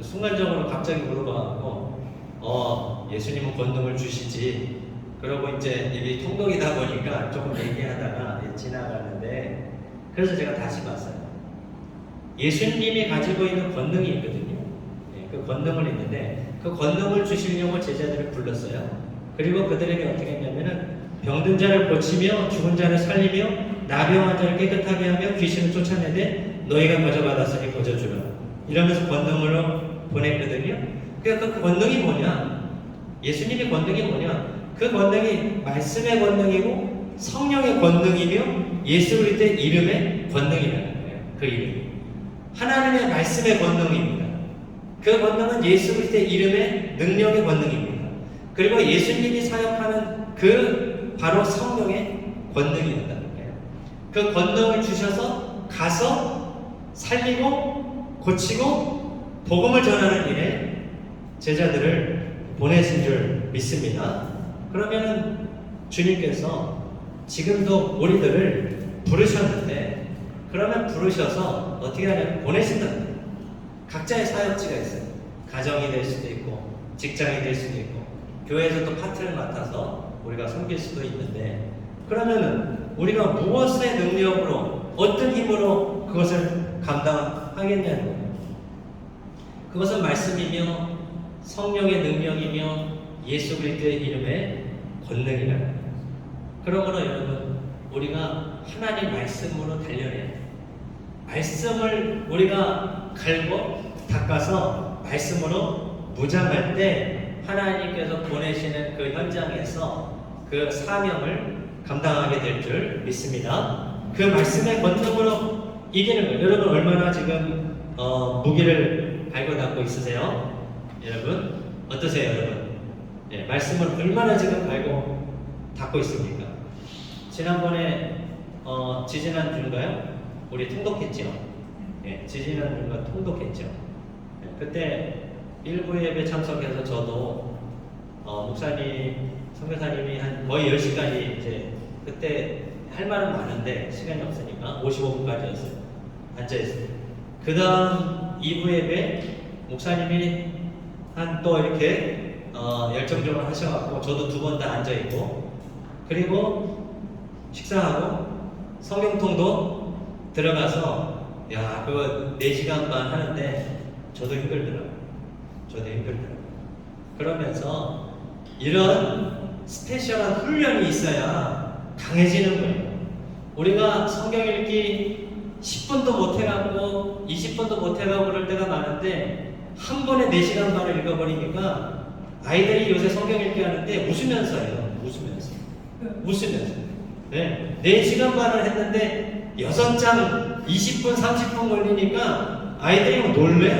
순간적으로 갑자기 물어봐갖고 예수님은 권능을 주시지. 그러고 이제 이게 통독이다 보니까 조금 얘기하다가 지나가는데, 그래서 제가 다시 봤어요. 예수님이 가지고 있는 권능이 있거든요. 그 권능을 있는데 그 권능을 주시려고 제자들을 불렀어요. 그리고 그들에게 어떻게 했냐면은 병든 자를 고치며 죽은 자를 살리며 나병한 자를 깨끗하게 하며 귀신을 쫓아내되 너희가 거저 받았으니 거저 주라. 이러면서 권능으로 보냈거든요. 그러니까 그 권능이 뭐냐? 예수님의 권능이 뭐냐? 그 권능이 말씀의 권능이고 성령의 권능이며 예수 그리스도의 이름의 권능이라는 거예요. 그 이름이 하나님의 말씀의 권능입니다. 그 권능은 예수 그리스도의 이름의 능력의 권능입니다. 그리고 예수님이 사역하는 그 바로 성령의 권능이었다는 거예요. 그 권능을 주셔서 가서 살리고 고치고 복음을 전하는 일에 제자들을 보내신 줄 믿습니다. 그러면 주님께서 지금도 우리들을 부르셨는데, 그러면 부르셔서 어떻게 하냐면 보내신다는 거예요. 각자의 사역지가 있어요. 가정이 될 수도 있고 직장이 될 수도 있고 교회에서 또 파트를 맡아서 우리가 섬길 수도 있는데, 그러면은 우리가 무엇의 능력으로 어떤 힘으로 그것을 감당하겠냐는 거예요. 그것은 말씀이며 성령의 능력이며 예수 그리스도의 이름의 권능이라는 거예요. 그러므로 여러분, 우리가 하나님 말씀으로 달려야 해요. 말씀을 우리가 갈고 닦아서 말씀으로 무장할 때 하나님께서 보내시는 그 현장에서 그 사명을 감당하게 될 줄 믿습니다. 그 말씀의 권능으로 이기는 거예요. 여러분 얼마나 지금 무기를 갈고 닦고 있으세요? 여러분 어떠세요, 여러분? 예, 말씀을 얼마나 지금 갈고 닦고 있습니까? 지난번에 지지난 주인가요? 우리 통독했죠. 예, 지지난 주인가 통독했죠. 예, 그때 일부 예배 참석해서 저도 목사님, 선교사님이 한 거의 10시까지 이제 그때 할 말은 많은데 시간이 없으니까 55분까지였어요. 앉아있어요. 그 다음 2부 예배 목사님이 한 또 이렇게 열정적으로 하셔갖고 저도 2번 다 앉아있고, 그리고 식사하고 성경통도 들어가서 야 그거 4시간 반 하는데 저도 힘들더라고요. 그러면서 이런 스페셜한 훈련이 있어야 강해지는 거예요. 우리가 성경 읽기 10분도 못 해갖고 20분도 못 해가고 그럴 때가 많은데 한 번에 4시간 반을 읽어버리니까 아이들이 요새 성경 읽기 하는데 웃으면서 해요. 웃으면서. 네, 4시간 반을 했는데 6장 20분 30분 걸리니까 아이들이 막 놀래.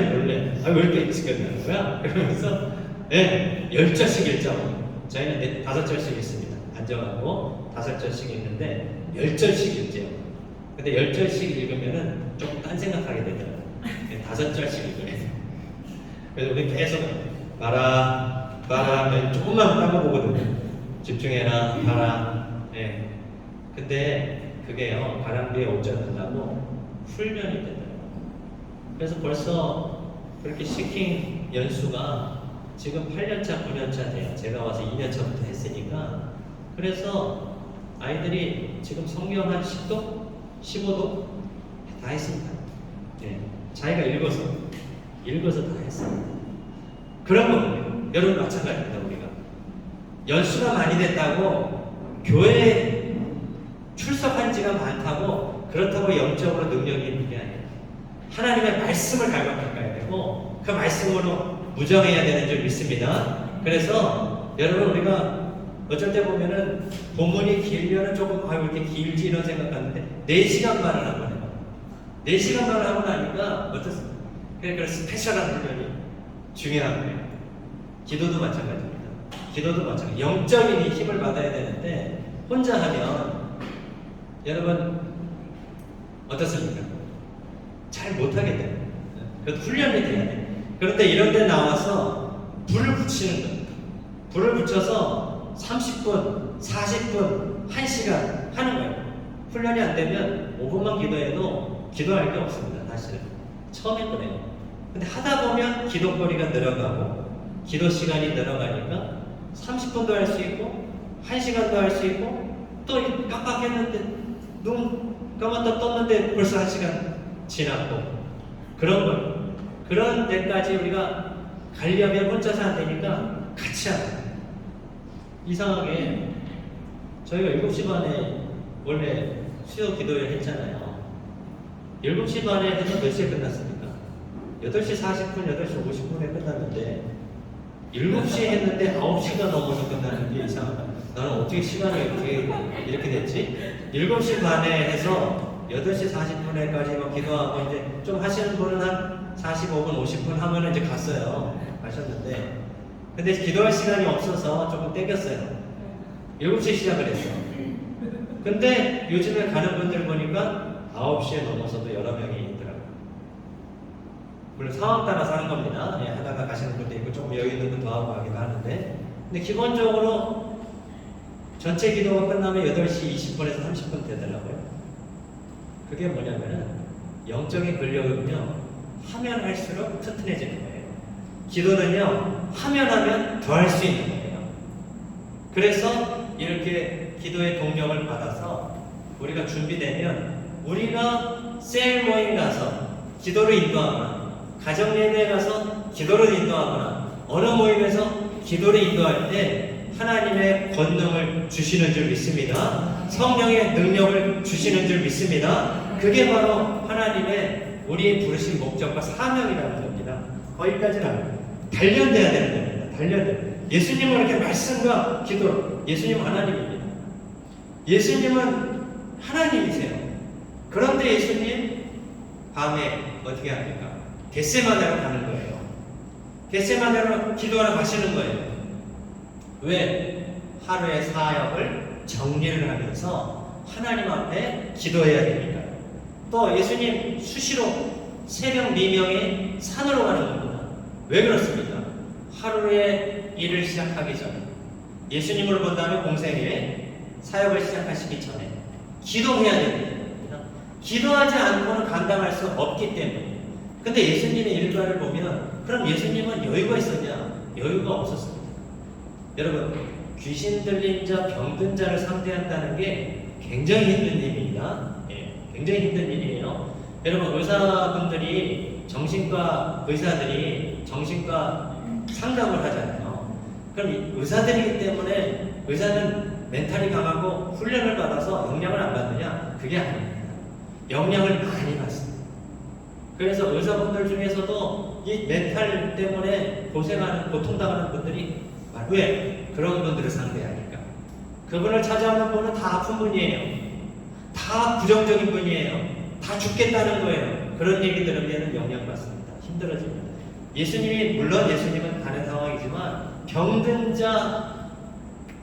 아, 왜 이렇게 일찍 끝나는 거야? 그러면서 네, 10절씩 읽자고. 저희는 5절씩 읽습니다. 앉아가고 5절씩 읽는데 10절씩 읽죠. 근데 10절씩 읽으면은 조금 딴 생각하게 되더라고요. 5절씩 읽어요. 그래서 우리 계속 봐라 하면 조금만 딴 거 보거든요. 집중해라, 봐라. 네. 근데 그게요, 가랑비에 옷자 끝나고 훈련이 되더라고요. 그래서 벌써 그렇게 시킹 연수가 지금 8년차, 9년차 돼요. 제가 와서 2년차부터 했으니까. 그래서 아이들이 지금 성경 한 10도? 15도? 다 했습니다. 네. 자기가 읽어서 다 했어요. 그런 거예요. 여러분 마찬가지입니다. 우리가 연수가 많이 됐다고 교회에 출석한 지가 많다고 그렇다고 영적으로 능력이 있는 게 아니에요. 하나님의 말씀을 가져가야 되고 그 말씀으로 무정해야 되는 줄 믿습니다. 그래서 여러분 우리가 어쩔 때 보면은 본문이 길면은 조금 왜 이렇게 길지 이런 생각하는데 4시간 반을 한 번 해요. 4시간 반을 하고 나니까 어떻습니까? 그러니까 스페셜한 훈련이 중요한 거예요. 기도도 마찬가지입니다. 영적인 힘을 받아야 되는데 혼자 하면 여러분 어떻습니까? 잘 못하게 돼요. 그래도 훈련이 돼야 돼요. 그런데 이런 데 나와서 불을 붙이는 거예요. 불을 붙여서 30분, 40분, 1시간 하는 거예요. 훈련이 안 되면 5분만 기도해도 기도할 게 없습니다. 사실은 처음에 그래요. 근데 하다 보면 기도거리가 늘어가고 기도 시간이 늘어가니까 30분도 할 수 있고 1시간도 할 수 있고 또 깜빡했는데 눈 감았다 떴는데 벌써 1시간 지났고 그런 데까지 우리가 가려면 혼자서 안 되니까 같이 하는 거예요. 이상하게 저희가 7시 반에 원래 수요 기도회 했잖아요. 7시 반에 해서 몇 시에 끝났습니까? 8시 40분, 8시 50분에 끝났는데 7시에 했는데 9시가 넘어서 끝나는 게 이상하다. 나는 어떻게 시간이 이렇게 됐지? 7시 반에 해서 8시 40분에까지 막 기도하고 이제 좀 하시는 분은 한 45분, 50분 하면 이제 갔어요. 가셨는데 근데 기도할 시간이 없어서 조금 땡겼어요. 7시에 시작을 했어. 근데 요즘에 가는 분들 보니까 9시에 넘어서도 여러 명이 있더라고요. 물론 상황 따라서 하는 겁니다. 예, 하다가 가시는 분도 있고 조금 여유 있는 분 더 하고 가기도 하는데 근데 기본적으로 전체 기도가 끝나면 8시 20분에서 30분 되더라고요. 그게 뭐냐면은 영적인 근력은요 하면 할수록 튼튼해지는 거예요. 기도는요 하면 더 할 수 있는 거예요. 그래서 이렇게 기도의 동력을 받아서 우리가 준비되면 우리가 셀 모임 가서 기도를 인도하거나 가정 예배에 가서 기도를 인도하거나 어느 모임에서 기도를 인도할 때 하나님의 권능을 주시는 줄 믿습니다. 성령의 능력을 주시는 줄 믿습니다. 그게 바로 하나님의 우리의 부르신 목적과 사명이라는 겁니다. 거기까지는 아니에요. 단련돼야 되는 겁니다. 단련돼야. 예수님은 이렇게 말씀과 기도, 예수님은 하나님입니다. 예수님은 하나님이세요. 그런데 예수님 밤에 어떻게 합니까? 겟세마네로 가는 거예요. 겟세마네로 기도하러 가시는 거예요. 왜? 하루의 사역을 정리를 하면서 하나님 앞에 기도해야 되니까. 또 예수님 수시로 새벽 미명에 산으로 가는 겁니다. 왜 그렇습니까? 하루의 일을 시작하기 전에 예수님을 본다면 공생에 사역을 시작하시기 전에 기도해야 됩니다. 기도하지 않고는 감당할 수 없기 때문에. 근데 예수님의 일과를 보면 그럼 예수님은 여유가 있었냐? 여유가 없었습니다. 여러분 귀신 들린 자, 병든 자를 상대한다는 게 굉장히 힘든 일입니다. 예, 굉장히 힘든 일이에요. 여러분 의사분들이 정신과 의사들이 정신과 상담을 하잖아요. 그럼 의사들이기 때문에 의사는 멘탈이 강하고 훈련을 받아서 영향을 안 받느냐? 그게 아닙니다. 영향을 많이 받습니다. 그래서 의사분들 중에서도 이 멘탈 때문에 고통당하는 분들이 왜? 그런 분들을 상대하니까. 그분을 찾아오는 분은 다 아픈 분이에요. 다 부정적인 분이에요. 다 죽겠다는 거예요. 그런 얘기 들으면 영향받습니다. 힘들어집니다. 물론 예수님은 다른 상황이지만 병든 자,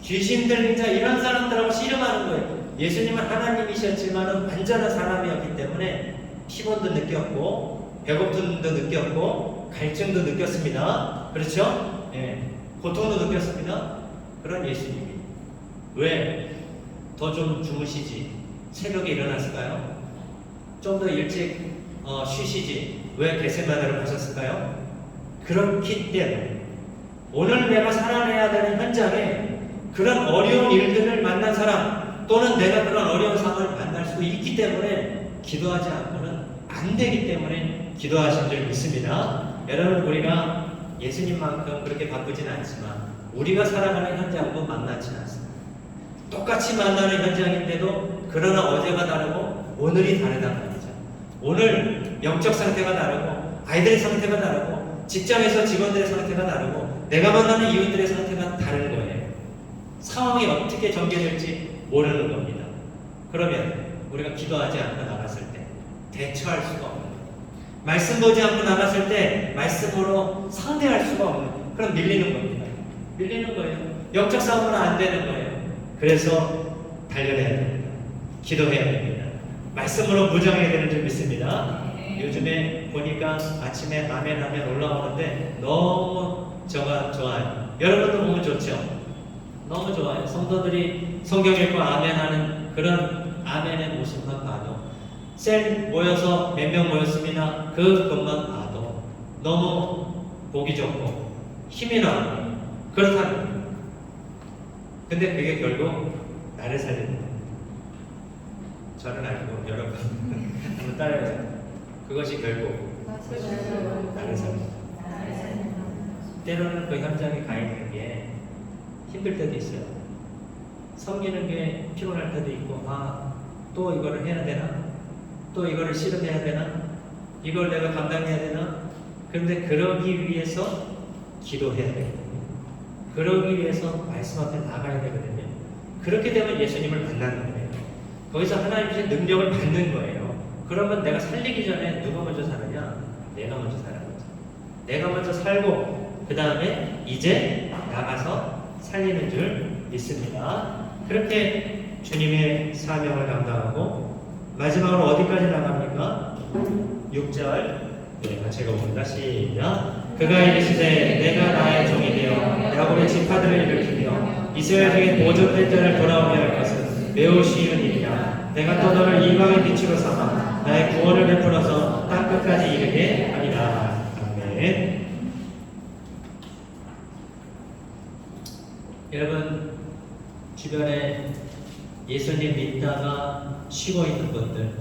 귀신 들린 자 이런 사람들하고 씨름하는 거예요. 예수님은 하나님이셨지만 완전한 사람이었기 때문에 피곤도 느꼈고 배고픔도 느꼈고 갈증도 느꼈습니다. 그렇죠? 예, 고통도 느꼈습니다. 그런 예수님이 왜 더 좀 주무시지? 새벽에 일어났을까요? 좀 더 일찍 쉬시지? 왜 겟세마네로 가셨을까요? 그렇기 때문에 오늘 내가 살아내야 되는 현장에 그런 어려운 일들을 만난 사람 또는 내가 그런 어려운 상황을 만날 수도 있기 때문에 기도하지 않고는 안 되기 때문에 기도하신 줄 믿습니다. 여러분 우리가 예수님만큼 그렇게 바쁘진 않지만 우리가 살아가는 현장도 만나지 않습니다. 똑같이 만나는 현장인데도 그러나 어제가 다르고 오늘이 다르단 말이죠. 오늘 영적 상태가 다르고 아이들의 상태가 다르고 직장에서 직원들의 상태가 다르고 내가 만나는 이웃들의 상태가 다른 거예요. 상황이 어떻게 전개될지 모르는 겁니다. 그러면 우리가 기도하지 않고 나갔을 때 대처할 수가 없는 거예요. 말씀 보지 않고 나갔을 때 말씀으로 상대할 수가 없는, 그럼 밀리는 겁니다. 밀리는 거예요. 영적 싸움은 안 되는 거예요. 그래서 달려내야 됩니다. 기도해야 됩니다. 말씀으로 무장해야 되는 줄 믿습니다. 요즘에 보니까 아침에 아멘 하면 올라오는데 너무 저가 좋아요. 여러분도 보면 좋죠? 너무 좋아요. 성도들이 성경 읽고 아멘 하는 그런 아멘의 모습만 봐도 셀 모여서 몇 명 모였습니다. 그것만 봐도 너무 보기 좋고 힘이 나고 그렇다는 거예요. 근데 그게 결국 나를 살리는 거예요. 저는 알고 여러분 한번 따라해보세요. 그것이 결국 나를 살립니다. 때로는 그 현장에 가 있는 게 힘들 때도 있어요. 섬기는 게 피곤할 때도 있고, 또 이거를 해야 되나? 또 이거를 실험해야 되나? 이걸 내가 감당해야 되나? 그런데 그러기 위해서 기도해야 되거든요. 그러기 위해서 말씀 앞에 나가야 되거든요. 그렇게 되면 예수님을 만나는 거예요. 거기서 하나님의 능력을 받는 거예요. 그러면 내가 살리기 전에 누가 먼저 사느냐? 내가 먼저 살아야 거죠. 내가 먼저 살고 그 다음에 이제 나가서 살리는 줄 믿습니다. 그렇게 주님의 사명을 감당하고 마지막으로 어디까지 나갑니까? 6절 같이 읽어봅니다. 시작. 그가 이르시되 내가 나의 종이 되어 야곱의 지파들을 일으키며 이스라엘 중에 보존된 자를 돌아오게 할 것은 매우 쉬운 일이냐. 내가 또 너를 이방의 빛으로 삼아 나의 구원을 베풀어서 땅끝까지 이르게 하리라. 아멘. 여러분 주변에 예수님 믿다가 쉬고 있는 분들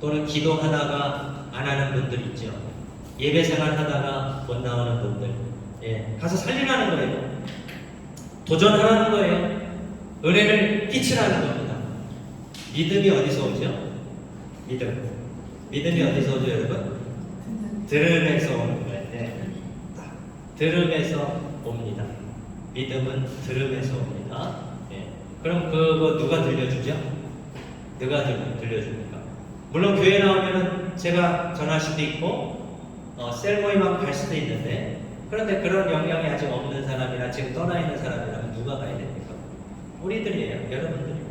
또는 기도하다가 안 하는 분들 있죠. 예배 생활 하다가 못 나오는 분들, 가서 살리라는 거예요. 도전하라는 거예요. 은혜를 끼치라는 겁니다. 믿음이 어디서 오죠? 믿음이 어디서 오죠, 여러분? 들음에서 오는 거예요. 들음에서 옵니다. 믿음은 들음에서 옵니다. 그럼 그거 누가 들려주죠? 누가 들려줍니까? 물론 교회 나오면은 제가 전할 수도 있고 셀 모임하고 갈 수도 있는데, 그런데 그런 영향이 아직 없는 사람이나 지금 떠나 있는 사람이라면 누가 가야 됩니까? 우리들이에요. 여러분들입니다.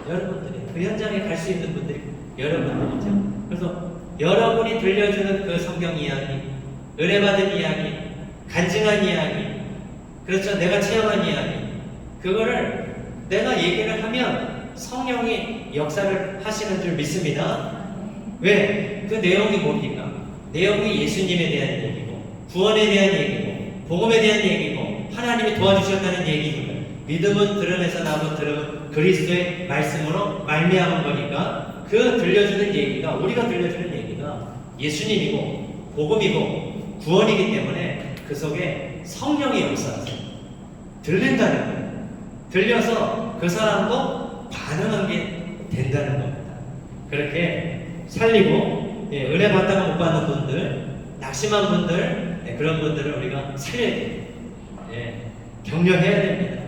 여러분들이 그 현장에 갈 수 있는 분들이 여러분들이죠. 그래서 여러분이 들려주는 그 성경 이야기, 은혜받은 이야기, 간증한 이야기, 그렇죠. 내가 체험한 이야기, 그거를 내가 얘기를 하면 성령이 역사를 하시는 줄 믿습니다. 왜? 그 내용이 뭡니까? 내용이 예수님에 대한 얘기고, 구원에 대한 얘기고, 복음에 대한 얘기고, 하나님이 도와주셨다는 얘기고, 믿음은 들음에서 나고 들음은 그리스도의 말씀으로 말미암은 거니까 그 들려주는 얘기가, 우리가 들려주는 얘기가 예수님이고 복음이고 구원이기 때문에 그 속에 성령의 역사하세요. 들린다는 거예요. 들려서 그 사람도 반응하게 된다는 겁니다. 그렇게 살리고 은혜 받다가 못 받는 분들, 낙심한 분들, 그런 분들을 우리가 살려야 돼요. 격려해야 됩니다.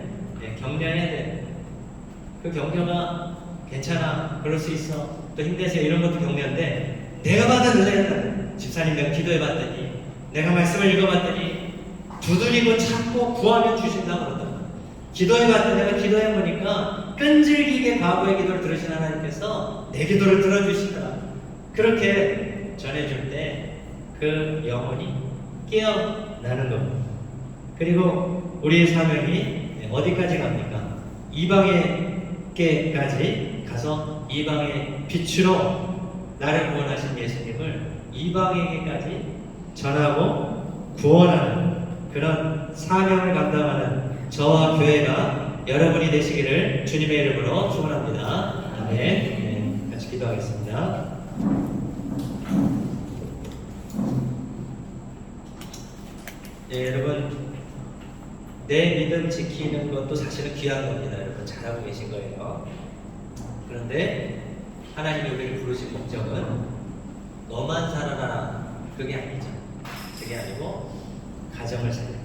격려해야 돼요. 그 격려가 괜찮아, 그럴 수 있어, 또 힘내세요, 이런 것도 격려인데, 내가 받은 은혜는 집사님 내가 기도해봤더니, 내가 말씀을 읽어봤더니 두드리고 찾고 구하면 주신다고 그러더라고요. 기도해봤더니, 내가 기도해보니까 끈질기게 과거의 기도를 들으신 하나님께서 내 기도를 들어주시더라. 그렇게 전해줄 때 그 영혼이 깨어나는 겁니다. 그리고 우리의 사명이 어디까지 갑니까? 이방에게까지 가서 이방의 빛으로 나를 구원하신 예수님을 이방에게까지 전하고 구원하는 그런 사명을 감당하는 저와 교회가 여러분이 되시기를 주님의 이름으로 축원합니다. 아멘. 같이 기도하겠습니다. 여러분, 내 믿음 지키는 것도 사실은 귀한 겁니다. 여러분 잘하고 계신 거예요. 그런데 하나님이 우리를 부르신 목적은 너만 살아라, 그게 아니죠. 그게 아니고 가정을 살려라.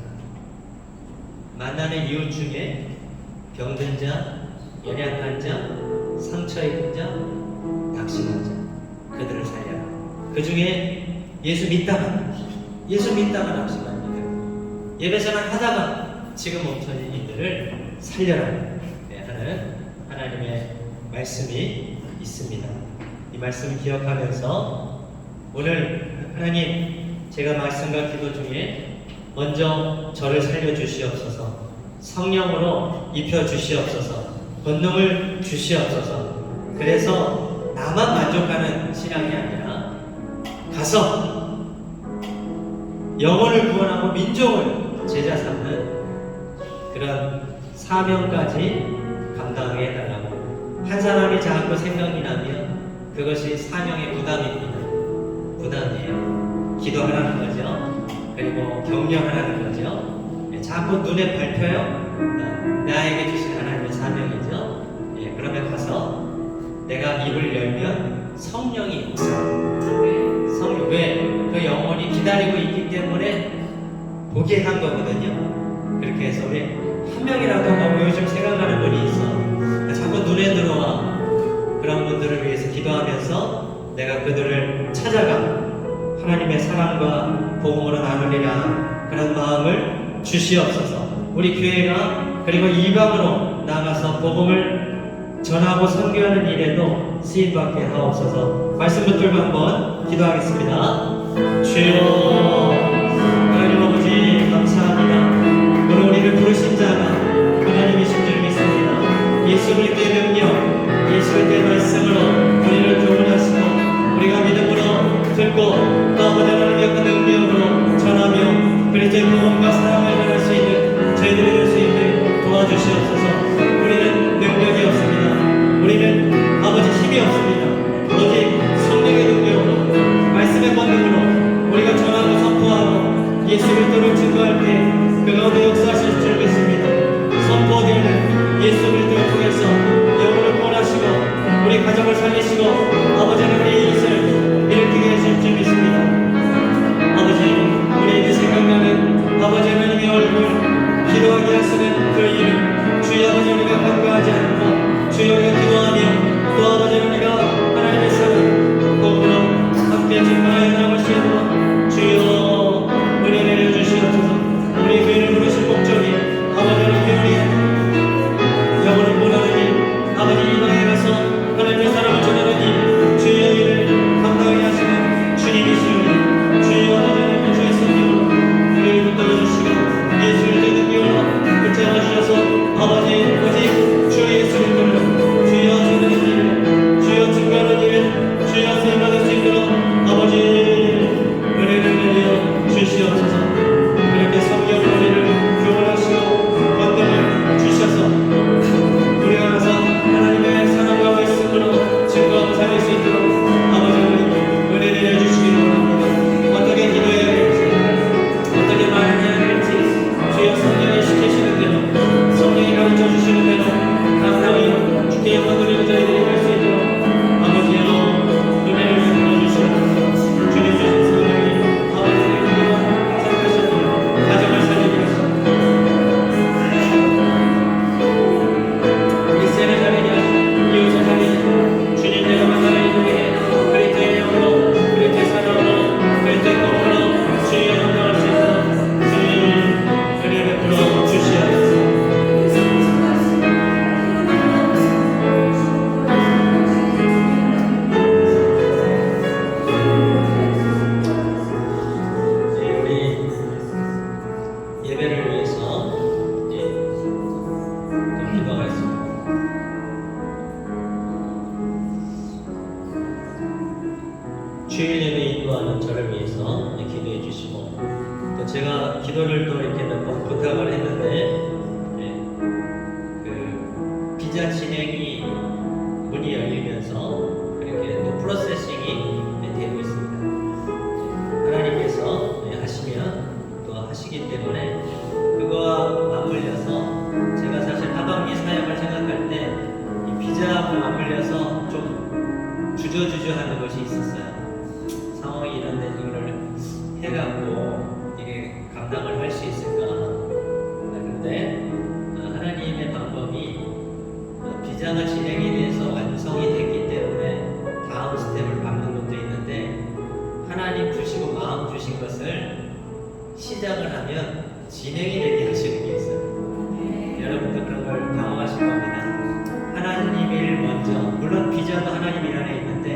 만나는 이웃 중에 병든 자, 연약한 자, 상처 입은 자, 낙심한 자, 그들을 살려라. 그 중에 예수 믿다가 낙심한 이들, 예배생활 하다가 지금 멈춰진 이들을 살려라 하는 하나님의 말씀이 있습니다. 이 말씀을 기억하면서 오늘 하나님, 제가 말씀과 기도 중에 먼저 저를 살려주시옵소서, 성령으로 입혀주시옵소서, 권능을 주시옵소서. 그래서 나만 만족하는 신앙이 아니라 가서 영혼을 구원하고 민족을 제자 삼는 그런 사명까지 감당하게 해달라고. 한 사람이 자꾸 생각이 나면 그것이 사명의 부담이에요. 기도하라는 거죠. 그리고 격려하라는 거죠. 자꾸 눈에 밟혀요. 나에게 주신 하나님의 사명이죠. 그러면 가서 내가 입을 열면 성령이 역사. 성령, 왜? 그 영혼이 기다리고 있기 때문에 보게 한 거거든요. 그렇게 해서 우리 한 명이라도 요즘 생각나는 분이 있어. 자꾸 눈에 들어와. 그런 분들을 위해서 기도하면서 내가 그들을 찾아가 하나님의 사랑과 복음으로 나누리라 그런 마음을 주시옵소서. 우리 교회가 그리고 이방으로 나가서 복음을 전하고 선교하는 일에도 쓰임받게 하옵소서. 말씀 붙들고 한번 기도하겠습니다. 주여 하나님 아버지 감사합니다. 오늘 우리를 부르신 자가 하나님이신 줄 믿습니다. 예수 그리스도의 능력, 예수 그리스도의 말씀으로 우리를 교훈하시고 우리가 믿음으로 듣고 또 아버지 하나님의 그 능력으로 전하며 그리스도의 복음과 사랑을 전할 수 있는 저희들이 될 수 있게 도와주시옵소서. 우리는 능력이 없습니다. 우리는 아버지 힘이 없습니다. 오직 성령의 능력으로 말씀의 권능으로 우리가 전하고 선포하고 예수 그리스도를 증거할 때 그 가운데 역사하실 줄 믿습니다. 선포되는 예수 그리스도를 통해서 영혼을 구원하시고 우리 가정을 살리시고 아버지 하나님의 이웃을 일으키게 하실 줄 믿습니다. 아버지 우리에게 생각나는 아버지 하나님의 얼굴 기도하게 하시는 그 이름 주여 아버지 우리가 간과하지 않고 주여 우리가 기도하며 또 아버지 우리가 하나님의 사랑 복음으로 함께 증거하여 나갈 수 있도록 주여 은혜 내려주시옵소서. 우리 교회를 부르신 목적이 아버지 하나님의 우리의 영혼을 구원하는 일 아버지 이방에 가서 하나님의 사랑을 전하는 일 주의 일을 감당하게 하시는 주님이시오니 주여 아버지 하나님 주의 성령으로 우리를 붙들어주시고 예수 그리스도의 능력으로 붙잡아주셔서 아버지 오직 주 예수 그리스도를 주여 전하는 일 주여 증거하는 일 주여 세임받을 수 있도록 아버지 은혜를 내려 주시옵소서. 그렇게 성령으로 우리를 교훈하시고 권능을 주셔서 우리가 가서 하나님의 사랑과 말씀으로 증거하고 살릴 수 있도록 아버지 하나님 은혜를 내려주시기를 원합니다. 어떻게 기도해야 될지 어떻게 말해야 될지 주여 성령이 시키시는 대로 성령이 가르쳐 주시는 대로 감당히 주께 영광 돌리는 저희들이 할 수 있도록 아버지여 은혜를 내려주시옵소서. 주님 주신 성령이 아버지의 은혜와 사랑하시는 가정을 살리게 하시옵소서. 우리 세례자리냐 이웃을 살리는 주님 내가 만나는 이들에게 그리스도의 영으로 그리스도의 사랑으로 그리스도의 복음으로 주의 감당할 수 있도록 주님 은혜를 베풀어 주시옵소서. 우리 예배를 위해서 좀 기도하겠습니다. 주일 예배 인도하는 저를 위해서 기도해 주시고 또 제가 기도를 또 이렇게 몇 번 부탁을 했는데 그 비자 진행이 문이 열리면서 그렇게 또 프로세싱이 되고 있습니다. 하나님께서 하시면 또 하시기 때문에 그거와 맞물려서 제가 사실 하반기 사역을 생각할 때 이 비자하고 맞물려서 좀 주저주저하는 것이 있었어요. 상황이 이런데 이거를 해갖고 이게 감당을 할 수 있을까? 그런데 하나님의 방법이 비자가 진행이 돼서 완성이 됐기 때문에 다음 스텝을 밟는 것도 있는데 하나님 주시고 마음 주신 것을 시작을 하면 진행이 되게 하시는 게 있어요. 여러분도 그런 걸 경험하실 겁니다. 하나님 일 먼저, 물론 비자도 하나님 일 안에 있는데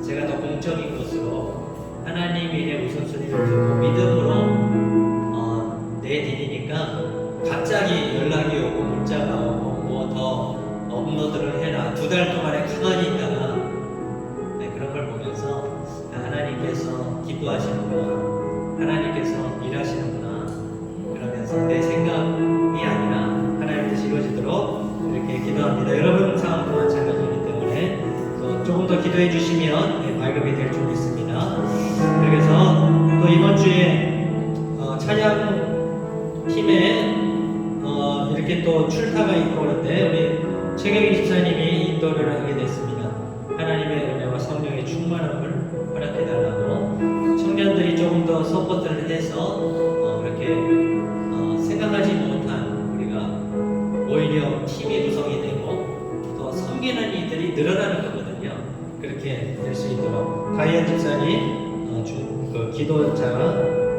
제가 더 공적인 것으로 하나님 일의 우선순위를 두고 믿음으로 내디디니까 갑자기 연락이 오고 문자가 오고 뭐 더 업로드를 해라 2달 동안에 가만히 있다가 그런 걸 보면서 하나님께서 기뻐하시는구나, 하나님께서 일하시는구나, 그러면서 내 생각이 아니라 하나님 뜻이 이루어지도록 이렇게 기도합니다. 여러분 상황도 마찬가지이기 때문에 또 조금 더 기도해 주시면 발급이 될 줄 믿습니다. 그래서 또 이번 주에 찬양 팀에 이렇게 또 출타가 있고 그런데 우리 최경희 집사님이 인도를 하게 됐습니다. 하나님의 은혜와 성령의 충만함을 허락해 달라고 청년들이 좀 조금 더 서포트를 해서 그렇게 생각하지 못한 우리가 오히려 팀이 구성이 되고 또 섬기는 이들이 늘어나는 거거든요. 그렇게 될 수 있도록 가이안 집사님 그 기도자가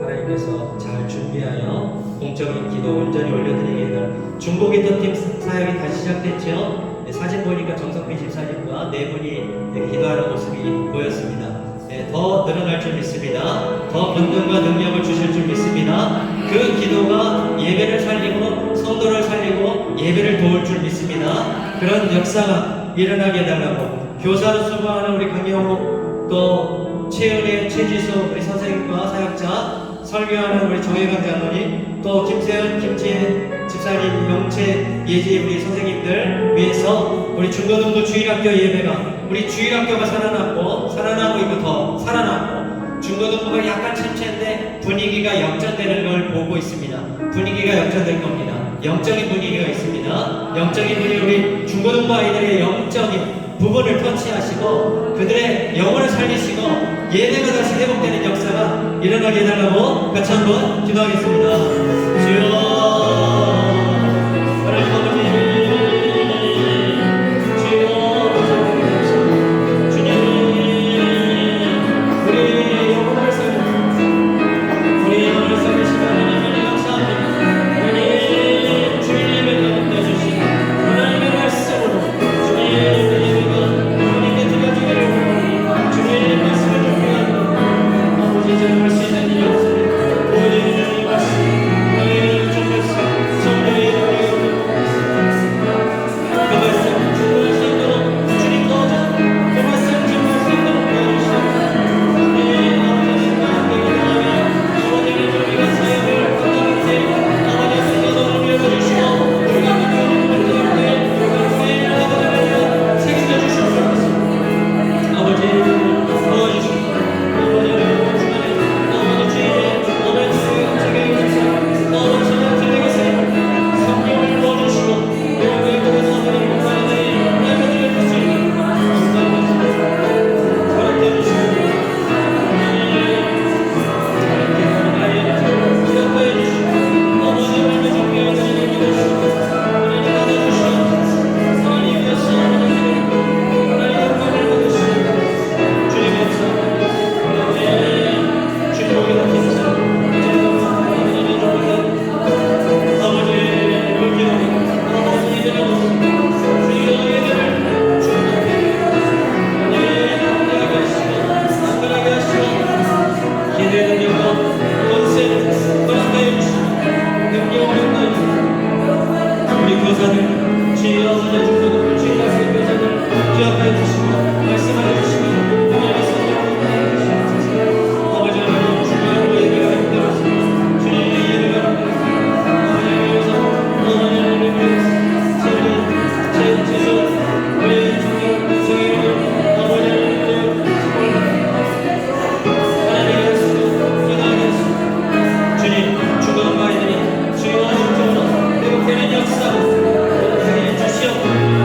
하나님께서 잘 준비하여 공적인 기도 온전히 올려드리기를. 중고 기도팀 사역이 다시 시작됐죠. 네, 사진 보니까 정성필 집사님과 네 분이 기도하는 모습이 보였습니다. 네, 더 늘어날 줄 믿습니다. 더 권능과 능력을 주실 줄 믿습니다. 그 기도가 예배를 살리고 성도를 살리고 예배를 도울 줄 믿습니다. 그런 역사가 일어나게 해달라고 교사로 수고하는 우리 강영욱 또 최은혜, 최지수 우리 선생님과 사역자, 설교하는 우리 정혜강 장로님, 또 김세현, 김치혜 집사님, 영채, 예지 우리 선생님들 위해서 우리 중고등부 주일학교 예배가 우리 주일학교가 살아나고 있고 더 살아나고 중고등부가 약간 침체인데 분위기가 역전되는 걸 보고 있습니다. 분위기가 역전될 겁니다. 영적인 분위기가 있습니다. 영적인 분위기 우리 중고등부 아이들의 영적인 부분을 터치하시고 그들의 영혼을 살리시고 예배가 다시 회복되는 역사가 일어나게 해달라고 같이 한번 기도하겠습니다. 주여 하나님 아버지 주여 주님 우리 영혼을 살리시고 하나님을 감사합니다. 하나님 주일 예배를 가운데 주시고 하나님의 말씀으로 주님 할 수 있는 일이 없습니다. 오직 말씀, 너희를 정말씀, 성령의 능력으로 그 말씀 주님을 수 있도록 주님 도와줘. 그 말씀 주님을 수 있도록 도와주시옵소서. 주님 아버지는 가운데 기도하며 아버지는 우리가 사역을 감당할 때 아버지의 성도를 밀어주시고 우리가 감당하는 때 아버지를 책임져 주시옵소서. 아버지 도와주시옵소서. 주님, 중고등부 아이들이 주여 영적으로 회복되는 역사 주시옵소서.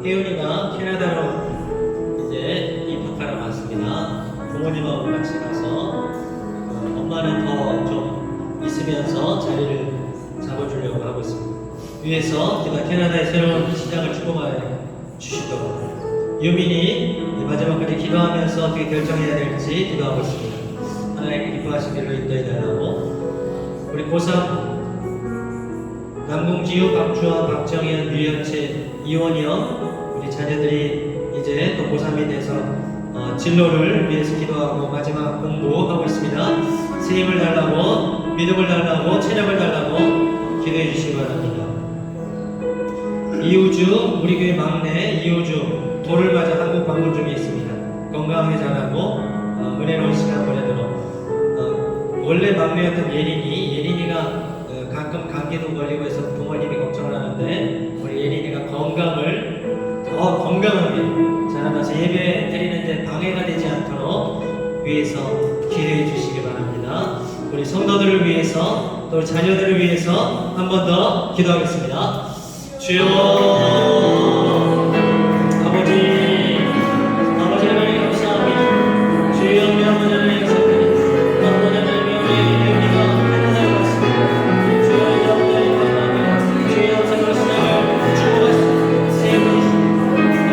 혜윤이가 캐나다로 이제 입학하러 왔습니다. 부모님하고 같이 가서 엄마는 더 좀 있으면서 자리를 잡아주려고 하고 있습니다. 위에서 제가 캐나다의 새로운 시작을 축복하여 주시도록 유민이 마지막까지 기도하면서 어떻게 결정해야 될지 기도하고 있습니다. 하나님께 기뻐하시기를 인도해달라고 우리 고3 남궁지우, 박주아, 박정현, 류현채, 이원영 우리 자녀들이 이제 또 고3이 돼서 진로를 위해서 기도하고 마지막 공부하고 있습니다. 새 힘을 달라고 믿음을 달라고 체력을 달라고 기도해 주시기 바랍니다. 이우주 우리 교회 막내 이우주 돌을 맞아 한국 방문 중에 있습니다. 건강하게 자라고 은혜로운 시간 보내도록 원래 막내였던 예린이가 가끔 감기도 걸리고 해서 부모님이 걱정을 하는데 우리 예린이가 건강을 더 건강하게 자라면서 예배 드리는데 방해가 되지 않도록 위해서 기도해 주시기 바랍니다. 우리 성도들을 위해서 또 자녀들을 위해서 한 번 더 기도하겠습니다. 주여 아버지 하나님 감사합니다. 주여 우리 아버지 하나님 감사합니다. 아버지 하나님 우리 혜윤이가 캐나다에 왔습니다. 주여 우리 아버지 하나님 감사합니다. 주여 생활 신앙을 축복하시고 세우시고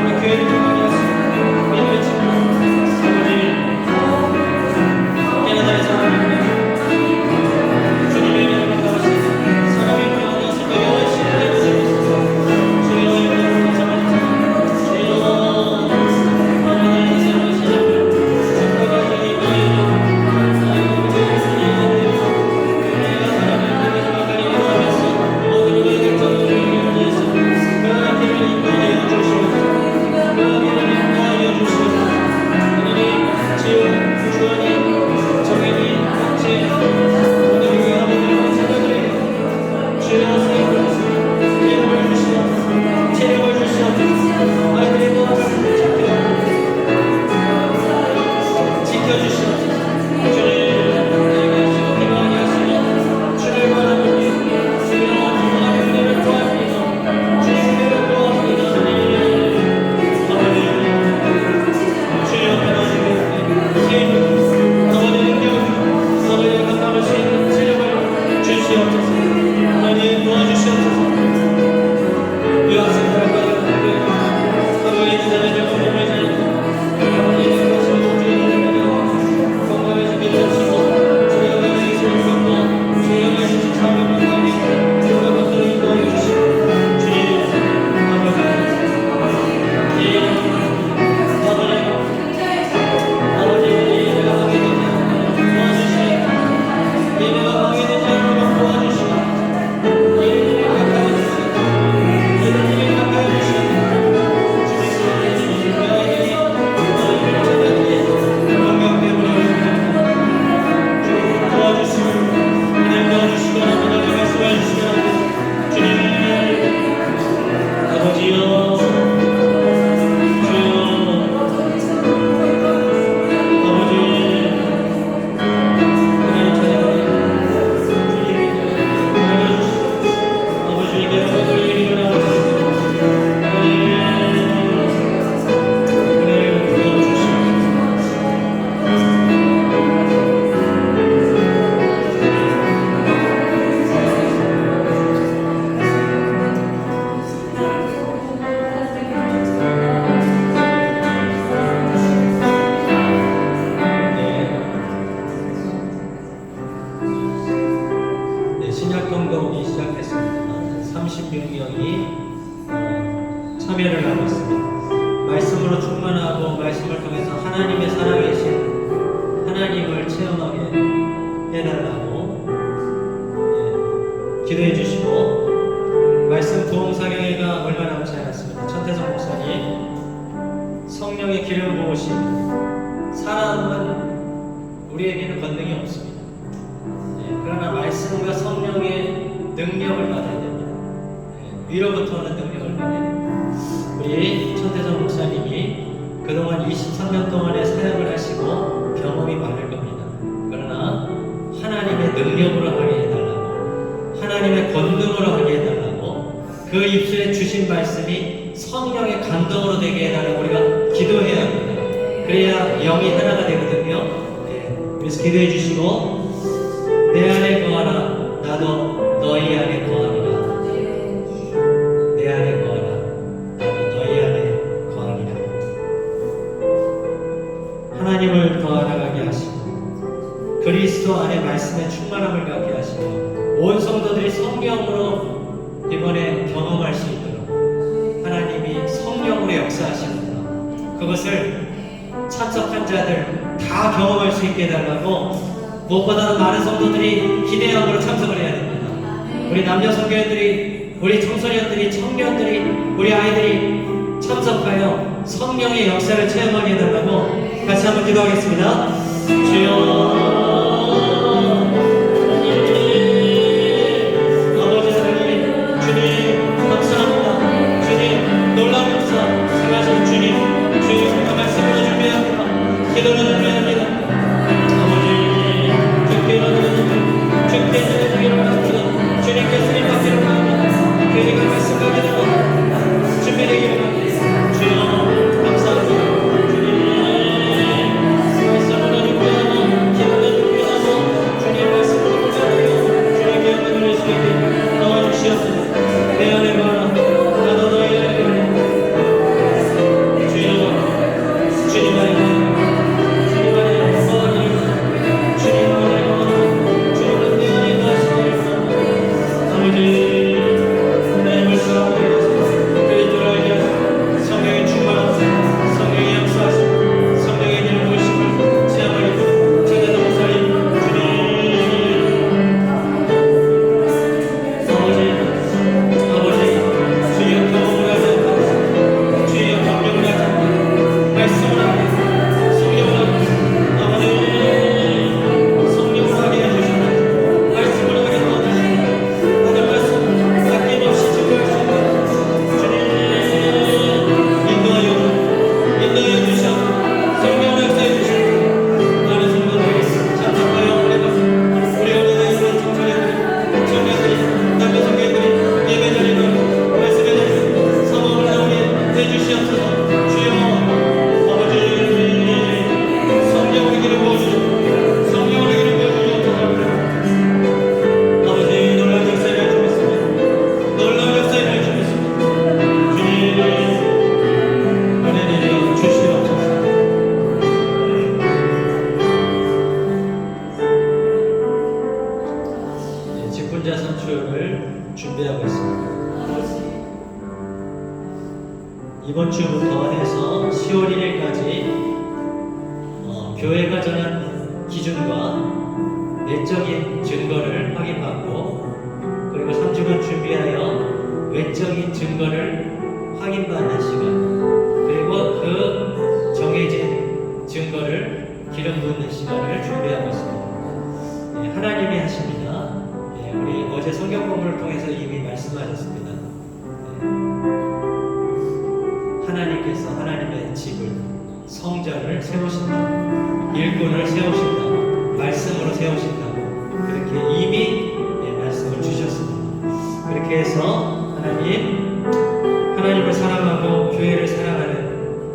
우리 교회를 통하게 하시고 믿음의 친구 아버지 캐나다에서 주님의 이름을 감사하시고 사람의 모양을 영원히 신약동동이 시작했습니다. 36명이 참여를 하고 있습니다. 말씀으로 충만하고 말씀을 통해서 하나님의 살아계신 하나님을 체험하게 해달라고 기도해 주시고 말씀 부흥사경회가 얼마 남지 않았습니다. 천태성 목사님 성령의 기름 부으심 사람은 우리에게는 권능이 없습니다. 그러나 말씀과 성령의 능력을 받아야 됩니다. 위로부터 오는 능력을 받아야 됩니다. 우리 천태성 목사님이 그동안 23년 동안의 사역을 하시고 경험이 많을 겁니다. 그러나 하나님의 능력으로 하게 해달라고 하나님의 권능으로 하게 해달라고 그 입술에 주신 말씀이 성령의 강 감동으로 되게 해달라고 우리가 기도해야 합니다. 그래야 영이 하나가 되거든요. 네, 그래서 기도해 주시고 내 안에 거하라 나도 너희 안에 거하리라. 내 안에 거하라 나도 너희 안에 거하리라. 하나님을 더 알아가게 하시고 그리스도 안에 말씀의 충만함을 갖게 하시고 온 성도들이 성령으로 이번에 경험할 수 있도록 하나님이 성령으로 역사하십니다. 그것을 참석한 자들 다 경험할 수 있게 해달라고 무엇보다도 많은 성도들이 기대함으로 참석을 해야 됩니다. 우리 남녀 성교인들이, 우리 청소년들이, 청년들이, 우리 아이들이 참석하여 성령의 역사를 체험하게 해달라고 같이 한번 기도하겠습니다. 주여 기도는 준비합니다. 아버지, 주께 일어납니다. 주님께서 임하기를 바랍니다. 그에게 말씀 가기를 바랍니다. 준비되기를 바랍니다. 주여 감사합니다. 주님 말씀을 준비하고 기도를 준비하고 주님 말씀을 준비하고 주님께 영광을 돌릴 수 있게 도와주시옵소서. 내 안에 가라 나도 너희 안에 가라. 주여 주님 안에 가라. 직분자 선출을 준비하고 있습니다. 이번 주부터 해서 10월 1일까지 교회가 정한 기준과 내적인 증거를 확인받고 그리고 3주간 준비하여 외적인 증거를 확인받는 시간 그리고 그 정해진 증거를 기름 붓는 시간을 준비하고 있습니다. 네, 하나님이 하십니다. 네, 우리 어제 성경 공부를 통해서 이미 말씀하셨습니다. 네, 하나님께서 하나님의 집을 성전을 세우신다. 일꾼을 세우신다. 말씀으로 세우신다고 그렇게 이미 말씀을 주셨습니다. 그렇게 해서 하나님을 사랑하고 교회를 사랑하는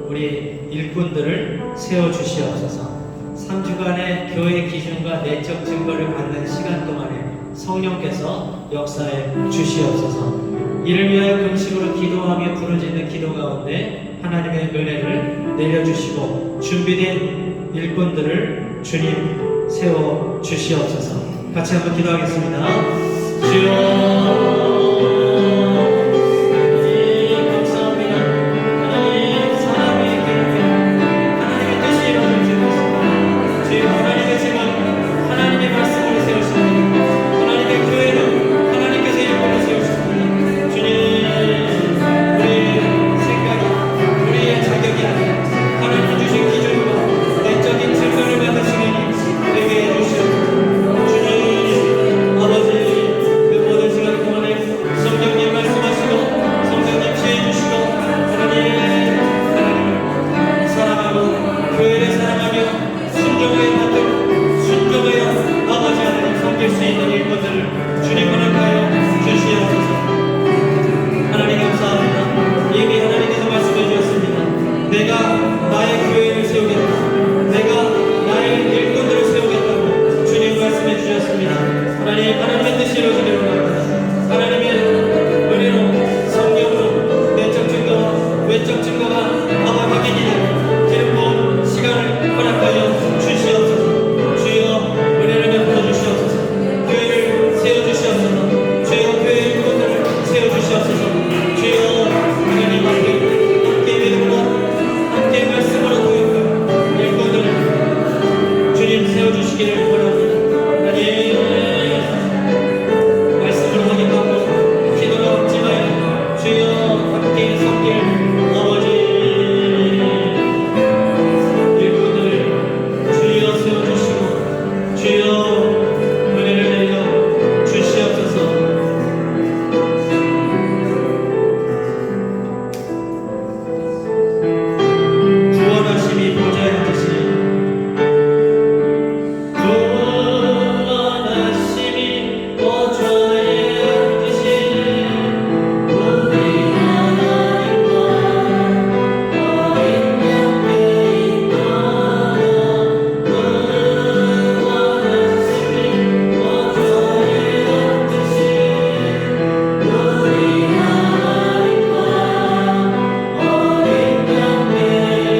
우리 일꾼들을 세워주시옵소서. 3주간의 교회 기준과 내적 증거를 받는 시간 동안에 성령께서 역사해 주시옵소서. 이를 위하여 금식으로 기도하며 부르짖는 기도 가운데 하나님의 은혜를 내려주시고 준비된 일꾼들을 주님 세워 주시옵소서. 같이 한번 기도하겠습니다. 주여 내가 나의 교회를 세우겠다. 내가 나의 일꾼들을 세우겠다고 주님 말씀해 주셨습니다. 하나님의 뜻이 이루어지기를 원합니다. 하나님의 은혜로 성령으로 내적 증거와 외적 증거가 아마 확인이 되는 기름 부은 시간을 허락하여 주시옵소서. 주여 은혜를 베풀어 주시옵소서. 교회를 세워주시옵소서. 주여 교회의 일꾼들을 세워주시옵소서. 주여 하나님 함께 믿음으로 함께 말씀으로 도역하여 일꾼들을 주님 세워주시기를 원합니다. 하나님 말씀을 확인하고 기도가 없지 마요. 주여 함께 섬길 아버지 일꾼들을 주여 세워주시고 주여 은혜를 내려 주시옵소서. 구원하심이 보좌에 앉으시 구원하심이 보좌에 앉으시 우리 하나님과 어린 양께 있도록 구원하심이 보좌에 앉으시 우리 하나님과 어린 양께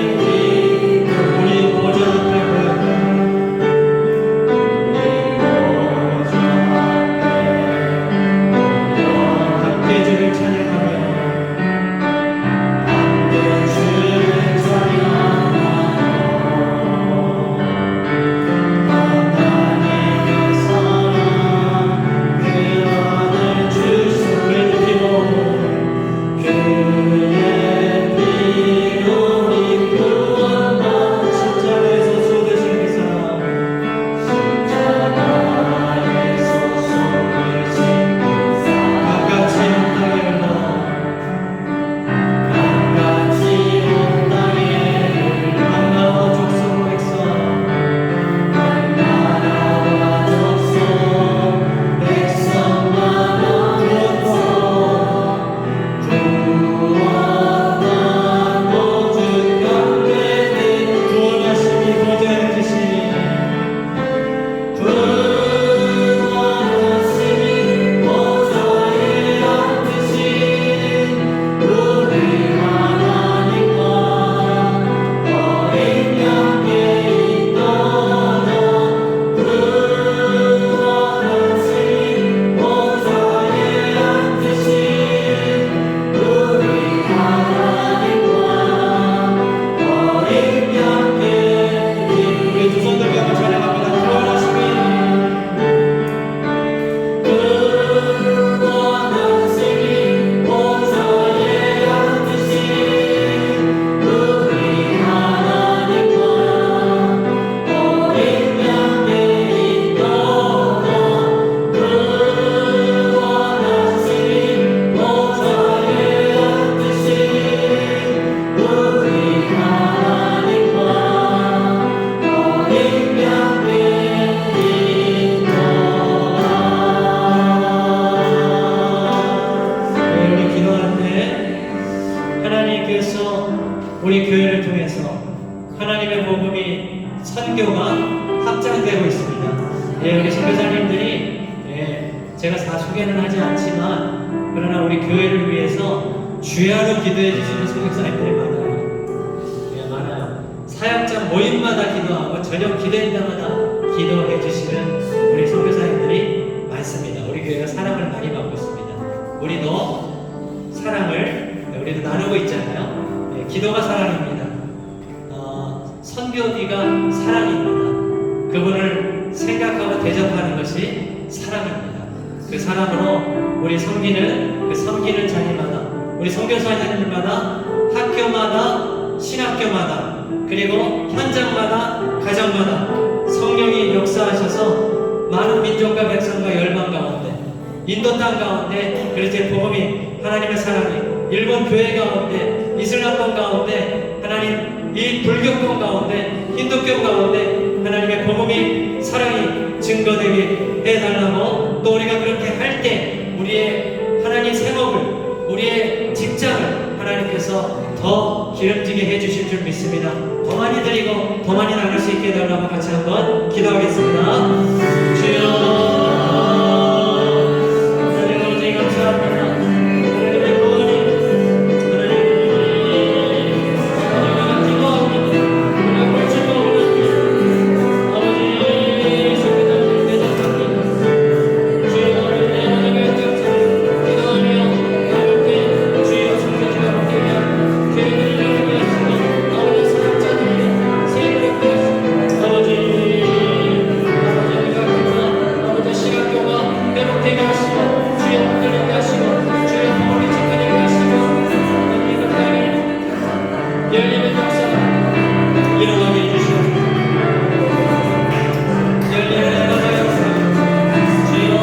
있도록 우리 보좌 앞에 함께 주를 찬양하며 함께 주를 찬양하며 하나님의 사랑 그 안을 주신 그의 피로 그의 피로 이 구원받은 십자가에서 쏟으신 그 사랑 십자가에서 쏟으신 그 사랑 같이 온 땅에 흘러 같이 온 땅에 한나라와 족속 백성 한나라와 족속 백성마다 구원하고 주 가운데 구원하심이 보좌에 앉으시니 구원하심이 보좌에 앉으신 우리 하나님과 어린 양께 있도록 구원하심이 보좌에 앉으신 우리 하나님과 어린 양께 우리 두 손 들고 한번 찬양합니다. 구원하심이 보좌에 앉으신 우리 하나님과 어린 양께 있도록 구원하심이 보좌에 앉으신 우리 하나님과 어린 양께 있도록 우리 기도할 때 하나님께서 우리 교회를 통해서 하나님의 복음이 선교가 확장되고 있습니다. 우리 선교사님들이 제가 다 소개는 하지 않지만 그러나 우리 교회를 위해서 주야로 기도해 주시는 선교사님들이 많아요. 많아요. 사역장 모임마다 기도하고 저녁 기도회마다 기도해 주시는 우리 선교사님들이 많습니다. 우리 교회가 사랑을 많이 받고 있습니다. 우리도 사랑을 우리도 나누고 있잖아요. 기도가 사랑입니다. 선교기가 사랑입니다. 그분을 생각하고 대접하는 것이 사랑입니다. 그 사랑으로 우리 섬기는 그 섬기는 자리마다 우리 선교사님들마다 학교마다 신학교마다 그리고 현장마다 가정마다 성령이 역사하셔서 많은 민족과 백성과 열방 가운데 인도 땅 가운데 그렇게 복음이 하나님의 사랑이 일본 교회 가운데 이슬람권 가운데 하나님 이 불교권 가운데 힌두교 가운데 하나님의 복음이 사랑이 증거되게 해달라고 또 우리가 그렇게 할 때 우리의 하나님 생업을 우리의 직장을 하나님께서 더 기름지게 해주실 줄 믿습니다. 더 많이 드리고 더 많이 나눌 수 있게 해달라고 같이 한번 기도하겠습니다. 주여 하나님 아버지 감사합니다. 하나님의 구원이 하나님을 기도합니다. 하나님을 즐거워합니다. 아버지 성경을 대접합니다. 주여 하나님의 뜻을 기도하며 하나님께 주여 성경을 함께하며 교회를 이루게 하시고 아버지 사역자들이 세계를 구하시고 아버지 시각교가 회복되게 하시고 주여 흔들리게 하시고 주여 머리 지켜내게 하시고 우리가 하나님 열림의 역사가 일어나게 해주시옵소서. 열림의 역사 주여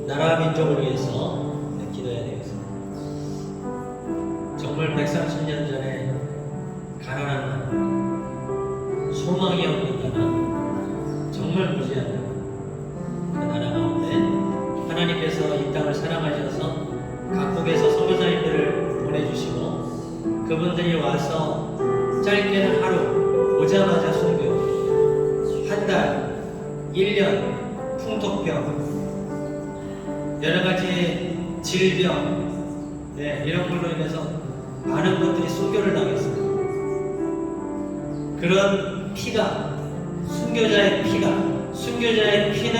나라 민족을 위해서 기도해야 되겠습니다. 정말 130년 전에 가난한 나라, 소망이 없는 나라, 정말 무지한 나라, 그 나라 가운데 하나님께서 이 땅을 사랑하셔서 각국에서 선교사님들을 보내주시고 그분들이 와서 짧게는 하루 오자마자 선교, 한 달, 1년 풍토병, 여러 가지 질병, 이런 걸로 인해서 많은 분들이 순교를 당했습니다. 그런 피가, 순교자의 피는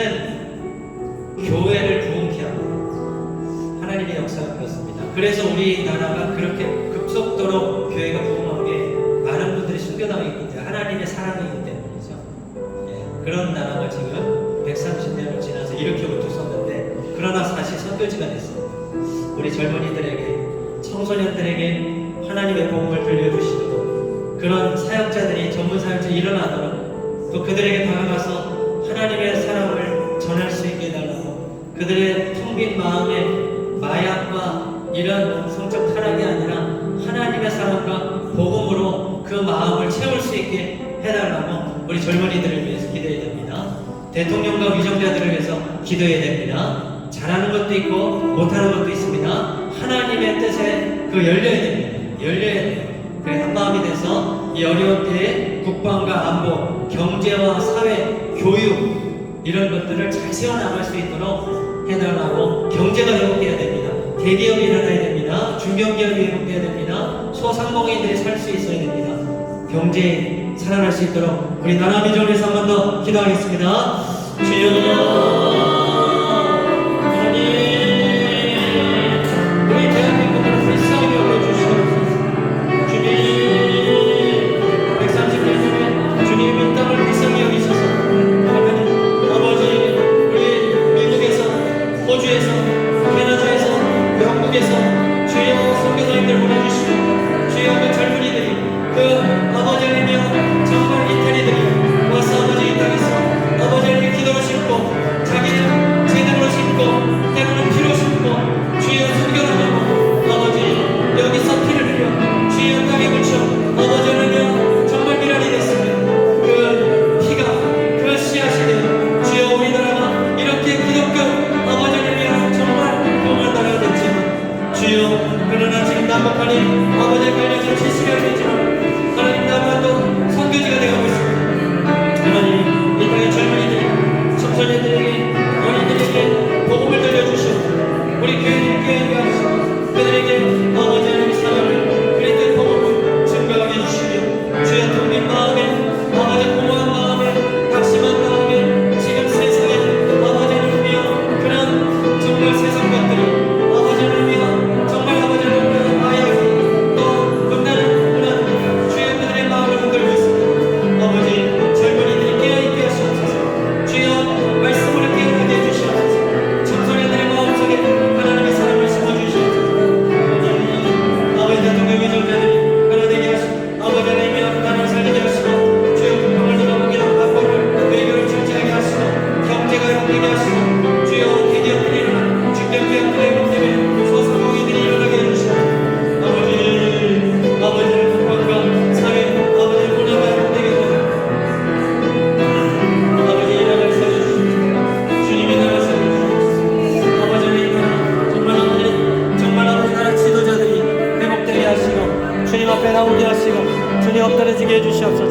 교회를 부흥케 하고 하나님의 역사가 그렇습니다. 그래서 우리나라가 그렇게 급속도로 교회가 부흥한 게 많은 분들이 순교당했기 때문에 하나님의 사랑이기 때문이죠. 그런 나라가 지금 130년을 지나서 이렇게 우뚝 섰는데 그러나 사실 선교지가 됐습니다. 우리 젊은이들에게, 청소년들에게 하나님의 복음을 들려주시도록 그런 사역자들이, 전문 사역자들이 일어나도록 또 그들에게 다가가서 하나님의 사랑을 전할 수 있게 해달라고, 그들의 텅 빈 마음에 마약과 이런 성적 타락이 아니라 하나님의 사랑과 복음으로 그 마음을 채울 수 있게 해달라고 우리 젊은이들을 위해서 기도해야 됩니다. 대통령과 위정자들을 위해서 기도해야 됩니다. 잘하는 것도 있고 못하는 것도 있습니다. 하나님의 뜻에 그 열려야 됩니다. 열려야 돼요. 그래 한마음이 돼서 이 어려운 때에 국방과 안보, 경제와 사회, 교육 이런 것들을 잘 세워나갈 수 있도록 해달라고. 경제가 회복돼야 됩니다. 대기업이 일어나야 됩니다. 중견기업이 회복돼야 됩니다. 소상공인들이 살 수 있어야 됩니다. 경제 살아날 수 있도록 우리 나라 민족을 위해서 한 번 더 기도하겠습니다. 주여 하나님, 우리 대한민국을 불쌍히 여겨주시옵소서. 주님, 130년 전에 주님이 이 땅을 불쌍히 여기셔서 하나님 아버지, 우리 미국에서, 호주에서, 캐나다에서, 영국에서 주여 선교사님들 보내주시고 주여 그 젊은이들이 그 아버지 하나님이여 정말 이태리들이 와서 아버지 이 땅에서 아버지 하나님 기도를 심고 자기는 제대로 심고 때로는 피로 심고 주여 순결하고 아버지 여기서 피를 흘려 주여 땅에 묻혀 아버지 하나님 정말 미랄이 됐습니다. 그 피가 그 씨앗이 되어 주여 우리나라가 이렇게 기독교 아버지 하나님 정말 복을 나라가 됐지만 주여 그러나 지금 남북한이 아버지의 갈려진 70년이 되지만 하나님 남한도 선교지가 되어가고 있습니다. 하나님 이 땅의 젊은이들이 청소년들에게 어린이들에게 복음을 들려주시고 우리 교회에 하시고 그들에게 아버지 하나님의 사랑을 그리스도의 복음을 증거하게 해주시며 주여 독립 마음에 아버지 공허한 마음에 낙심한 마음에 지금 세상에 아버지 하나님이여 그런 정말 세상 것들이 아버지 하나님이여 정말 아버지 하나님이여 아이들이 또 끝나는 그런 주여 그들의 마음을 흔들고 있습니다. 아버지 젊은이들이 깨어있게 하시옵소서. 주여 말씀을 깨어나게 해주시옵소서. 청소년들의 마음속에 하나님의 사랑을 심어주시옵소서. 아버지 대통령의 정자들이 하나 되게 하시고 아버지 하나님이여 나라를 살리게 하시고 주여 국방을 돌아보게 하고 안보를 외교를 철저하게 하시고 경제가 회복되게 하시고 주여 대기업들이 일어나 중견기업들의 회복되며 소상공인들이 일어나게 해주시고 아버지는 국방과 사회 아버지의 문화가 회복되게 하고 아버지 이 나라를 살려주시고 주님의 나라 살려주시고 아버지 하나님 정말 아버지 나라 지도자들이 회복되게 하시고 주님 앞에 나오게 하시고 주님 엎드려지게 해주시옵소서.